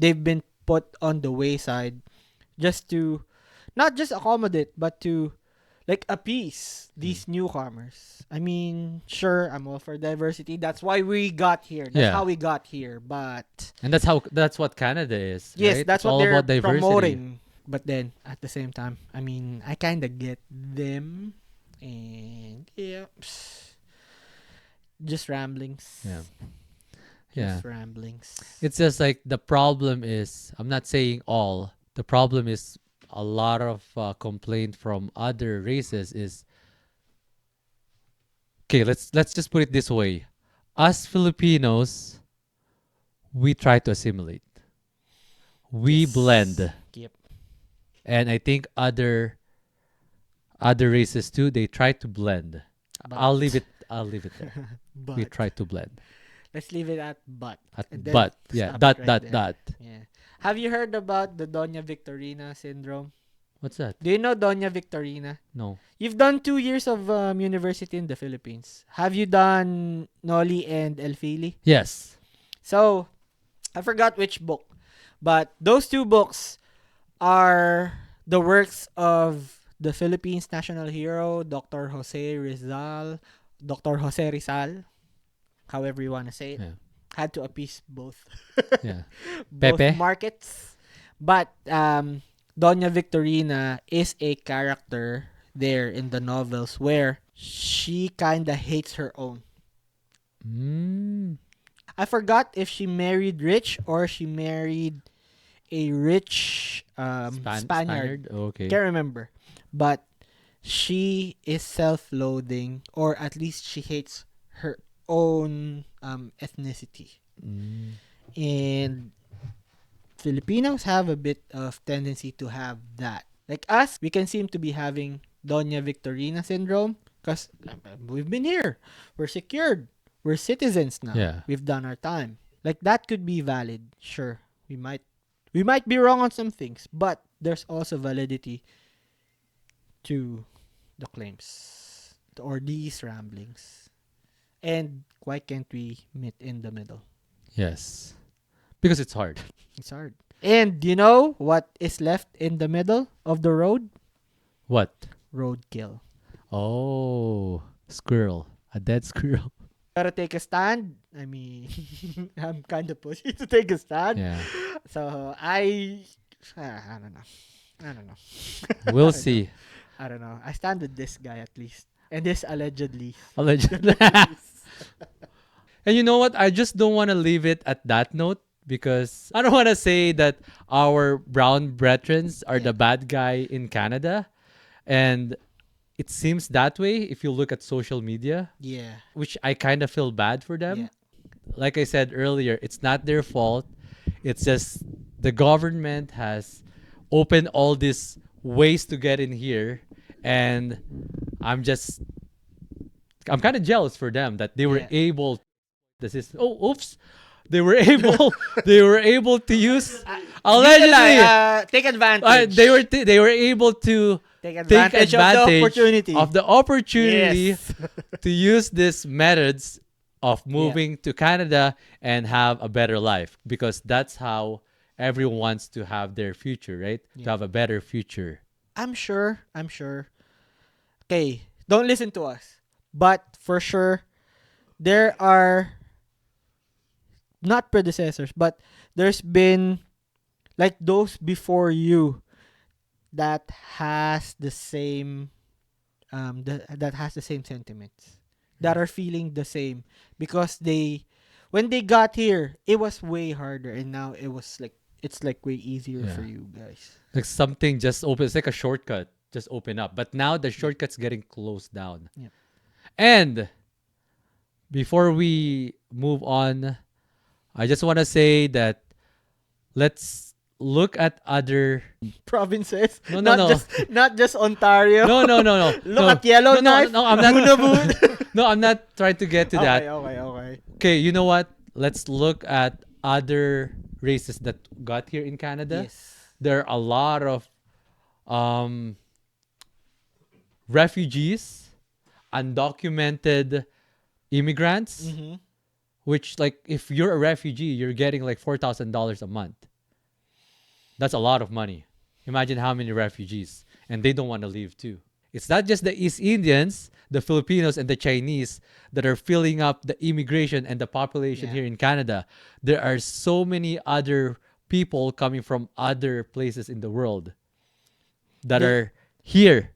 they've been put on the wayside just to not just accommodate, but to like appease these newcomers. I mean, sure, I'm all for diversity. That's why we got here. That's Yeah. how we got here. But And that's what Canada is. yes, right? that's It's what all they're about diversity. promoting. But then at the same time, I mean, I kind of get them, and yeah, just ramblings. Yeah. Yeah. Just ramblings. It's just like the problem is, I'm not saying all. The problem is a lot of complaint from other races is, okay, let's just put it this way. Us Filipinos, we try to assimilate. We Yes. blend. Yep. And I think other races too, they try to blend. I'll leave it there. We But try to blend. let's leave it at but. At And then but yeah, stop dot it right dot there. dot. Yeah. Have you heard about the Doña Victorina Syndrome? What's that? Do you know Doña Victorina? No. You've done 2 years of university in the Philippines. Have you done Noli and El Fili? Yes. So, I forgot which book, but those 2 books are the works of the Philippines national hero, Dr. Jose Rizal, however you want to say it. Yeah. Had to appease both Yeah. both Pepe? markets. But Doña Victorina is a character there in the novels where she kind of hates her own. Mm. I forgot if she married rich or she married a rich Spaniard. Okay. Can't remember. But she is self-loathing, or at least she hates her own ethnicity. Mm. And Filipinos have a bit of tendency to have that. Like us, we can seem to be having Doña Victorina Syndrome because we've been here. We're secured. We're citizens now. Yeah. We've done our time. Like that could be valid. Sure. We might be wrong on some things, but there's also validity to the claims or these ramblings. And why can't we meet in the middle? Yes. Because it's hard. It's hard. And you know what is left in the middle of the road? What? Roadkill. Oh, squirrel. A dead squirrel. Gotta take a stand. I mean, I'm kind of pushy to take a stand. Yeah. So I don't know. I don't know. We'll see. I don't know. I stand with this guy at least. And this allegedly. Allegedly. And you know what? I just don't want to leave it at that note because I don't want to say that our brown brethren are the bad guy in Canada. And it seems that way if you look at social media, Yeah. which I kind of feel bad for them. Yeah. Like I said earlier, it's not their fault. It's just the government has opened all these ways to get in here. And I'm kind of jealous for them that they were Yeah. able the system. Oh, oops. They were able to use allegedly Take advantage. they were able to take take advantage, advantage of the opportunity. Yes. to use these methods of moving to Canada and have a better life because that's how everyone wants to have their future, right? To have a better future. I'm sure. Okay, don't listen to us. But for sure, there are not predecessors, but there's been like those before you that has the same that has the same sentiments, that are feeling the same because when they got here, it was way harder, and now it's like way easier for you guys. Like something just open. It's like a shortcut just open up. But now the shortcut's getting closed down. Yep. And before we move on, I just want to say that let's look at other Provinces. No. Not just Ontario. No. Look at Yellowknife. No, I'm not. Nunavut. No, I'm not trying to get to that. Okay. Okay, you know what? Let's look at other races that got here in Canada. Yes. There are a lot of refugees, undocumented immigrants, Mm-hmm. which like if you're a refugee, you're getting like $4,000 a month. That's a lot of money. Imagine how many refugees, and they don't want to leave too. It's not just the East Indians, the Filipinos, and the Chinese that are filling up the immigration and the population Yeah. here in Canada. There are so many other people coming from other places in the world that The- are here.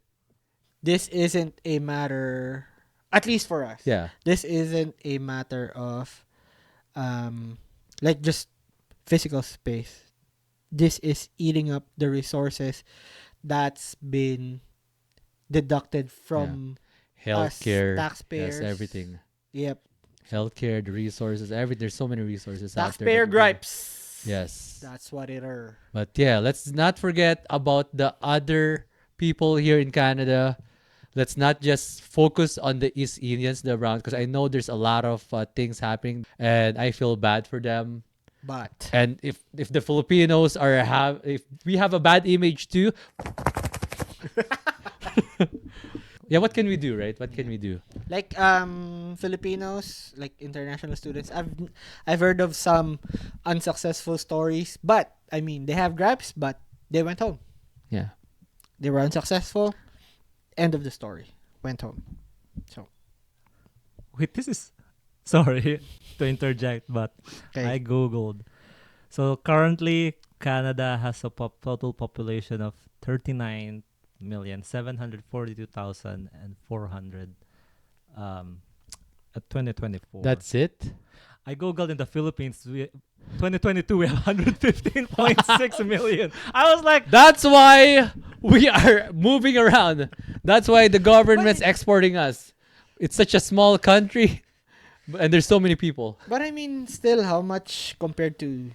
This isn't a matter, at least for us. Yeah. This isn't a matter of, like just physical space. This is eating up the resources that's been deducted from Healthcare, taxpayers. yes, everything. Yep. Healthcare, the resources, everything. There's so many resources out there. Taxpayer that we- gripes. Yes. That's what it are. But yeah, let's not forget about the other people here in Canada. Let's not just focus on the East Indians, the brown, because I know there's a lot of things happening, and I feel bad for them. But And if the Filipinos if we have a bad image too, yeah, what can we do, right? What can we do? like Filipinos, like international students, I've heard of some unsuccessful stories, but I mean they have gripes, but they went home. Yeah. They were unsuccessful. End of the story. Went home. So Wait, this is sorry to interject, but okay. I googled. So currently, Canada has a total population of 39,742,400 at 2024. That's it. I googled in the Philippines. 2022 we have 115.6 million. I was like, That's why we are moving around. That's why the government's exporting us. It's such a small country, and there's so many people. But I mean, still, how much compared to,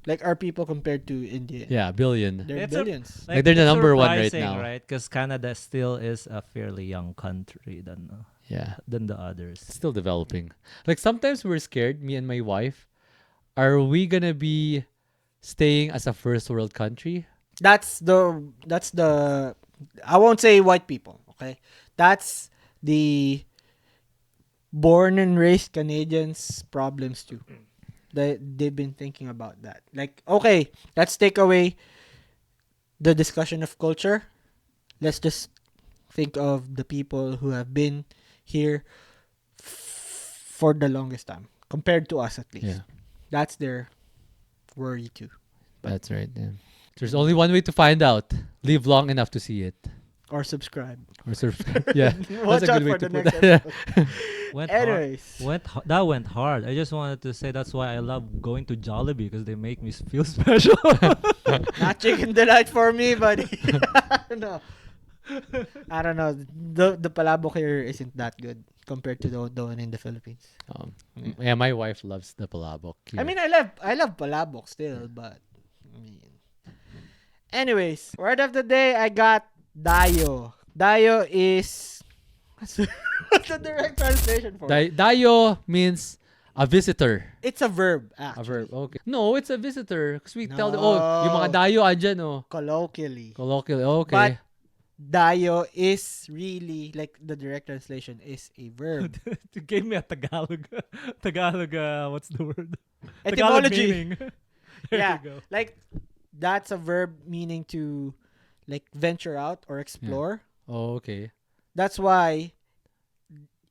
like, are people compared to India? Yeah, billion. They're It's a- billions. Like, they're the it's number one right surprising, now. right? Because Canada still is a fairly young country Yeah, than the others. it's still developing. Like sometimes we're scared, me and my wife. Are we gonna be staying as a first world country? That's the I won't say white people, okay? That's the born and raised Canadians problems too. They've been thinking about that. Like, okay, let's take away the discussion of culture. Let's just think of the people who have been here for the longest time, compared to us at least. Yeah, That's their worry too. that's right. Yeah. There's only one way to find out. Live long enough to see it. Or subscribe. Or yeah, Watch that's a out good way for to the put next that. episode. Anyways. That went hard. I just wanted to say that's why I love going to Jollibee because they make me feel special. Not chicken delight for me, buddy. No. I don't know. The palabok here isn't that good compared to the one in the Philippines. Yeah, my wife loves the palabok. I mean, I love palabok still, but I mean. Anyways, word of the day, I got dayo. Dayo is what's the direct translation for it? Dayo means a visitor. It's a verb, A actually. verb. Okay. No, it's a visitor. Because we tell them, No. yung mga dayo andyan, oh. Colloquially. Colloquially. Okay. But dayo is really, like, the direct translation is a verb. You gave me a Tagalog. What's the word? Tagalog Etymology. meaning. There Yeah. you go. Like, that's a verb meaning to, like, venture out or explore. Oh, okay. That's why,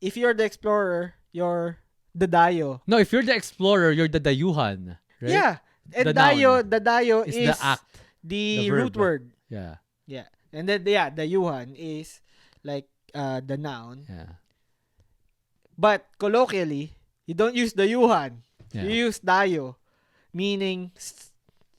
if you're the explorer, you're the dayo. No, if you're the explorer, you're the dayuhan. Right? Yeah. And The dayo, noun. the dayo It's is the act. the the root verb. word. Yeah. Yeah. And then, yeah, the yuhan is, like, the noun. Yeah. But, colloquially, you don't use the yuhan. Yeah. You use dayo. Meaning,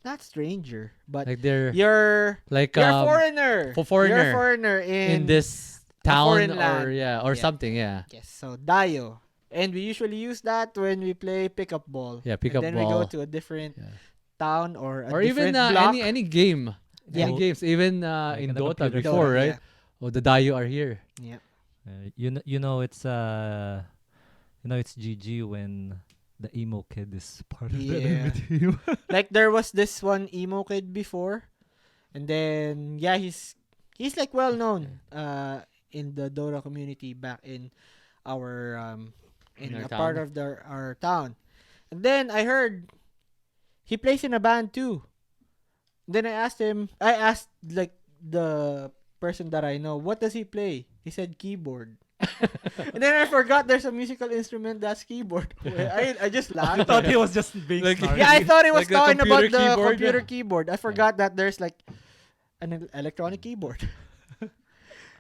not stranger, but Like they're you're like you're a foreigner. foreigner You're a foreigner in this town foreign or land. or Yeah. something, yeah. Yes, so dayo. And we usually use that when we play pickup ball. Yeah, pickup and then ball. we go to a different Yeah. town or a Or even different block. any game. Yeah. Any games, even Like in in the Dota computer before, Dota, right? Oh, the Dayo are here. Yeah. It's GG when the emo kid is part of the Yeah. enemy team. Like there was this one emo kid before, and then yeah, he's like well known in the Dota community back in our in In our a part town? of our town. And then I heard he plays in a band too. Then I asked like the person that I know. What does he play? He said keyboard. And then I forgot there's a musical instrument that's keyboard. I just I laughed. thought he was just being Like- snarky. Yeah, I thought it was Like the talking about computer the keyboard? computer keyboard. I forgot that there's like an electronic keyboard.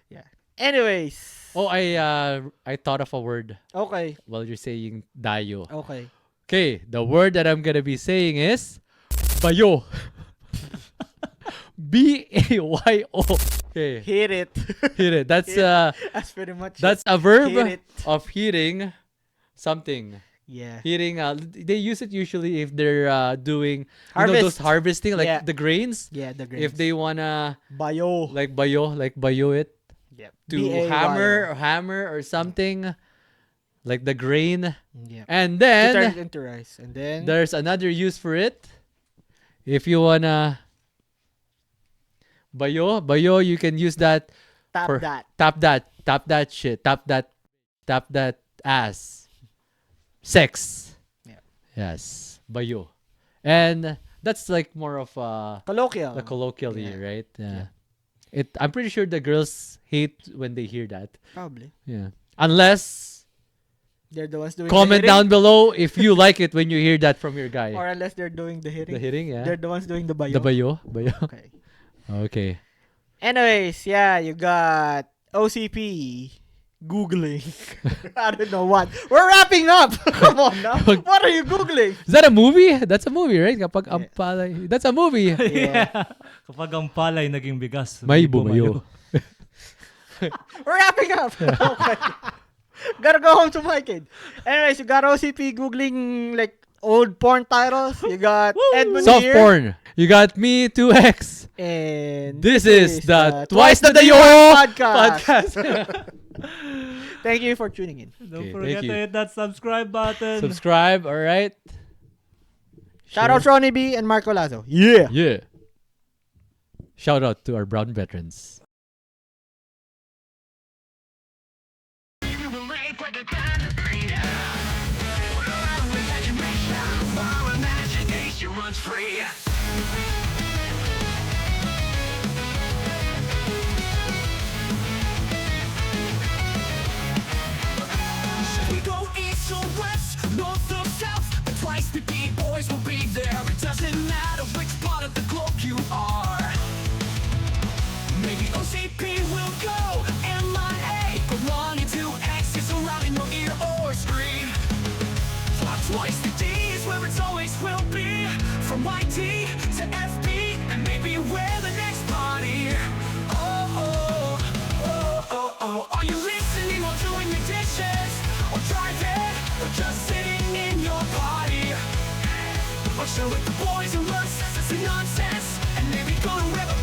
Yeah. Anyways. Oh, I thought of a word Okay. while you're saying dayo. Okay. Okay, the word that I'm gonna be saying is bayo. B-A-Y-O. Okay, Hit it. hit it. That's That's pretty much that's it. a verb Hit it. of hitting something. Yeah. Hitting. They use it usually if they're doing those Harvest. harvesting, like Yeah. the grains. Yeah, the If they wanna bio. like bayo it Yep. to B-A-Y-O. hammer or something, like the grain. Yeah. And To then turn it into rice. And then there's another use for it. If you wanna bayo, you can use that tap for- that. tap that shit, tap that ass. Sex. Yeah. Yes, bayo. And that's like more of Colloquial. the colloquially, Yeah. right? Yeah. I'm pretty sure the girls hate when they hear that. Probably. Yeah. Unless They're the ones doing comment the down hitting. below if you like it when you hear that from your guy. Or unless they're doing the hitting. The hitting, yeah. They're the ones doing the bio. The bayo. Okay. Okay. Anyways, yeah, you got OCP Googling. I don't know what. We're wrapping up. Come on now. What are you Googling? Is that a movie? That's a movie, right? Kapag Yeah. ang palay. That's a movie. Yeah. Kapag ang palay naging bigas. May bumayo. We're wrapping up. Okay. Gotta go home to my kid. Anyways, you got OCP Googling like old porn titles. You got Edmon Soft here. porn. You got me 2X. And This is the Twice the the Yo podcast. Thank you for tuning in. Don't Okay, forget thank to you. hit that subscribe button. Subscribe, all right? Shout out Ronnie B and Marco Lazo. Yeah. Yeah. Shout out to our brown veterans. We go east or west, north or south, the twice the boys will be there. It doesn't matter which part of the globe you are. Maybe OCP will go MIA, but 1 and 2X is around in your ear or screen. Twice the D is where it's always will be. From YT to FB, and maybe where the next party. Oh, oh, oh, oh, oh. Are you listening or doing the dishes? Or driving, or just sitting in your body? Or chill with the boys and learn sense and nonsense, and maybe go to wherever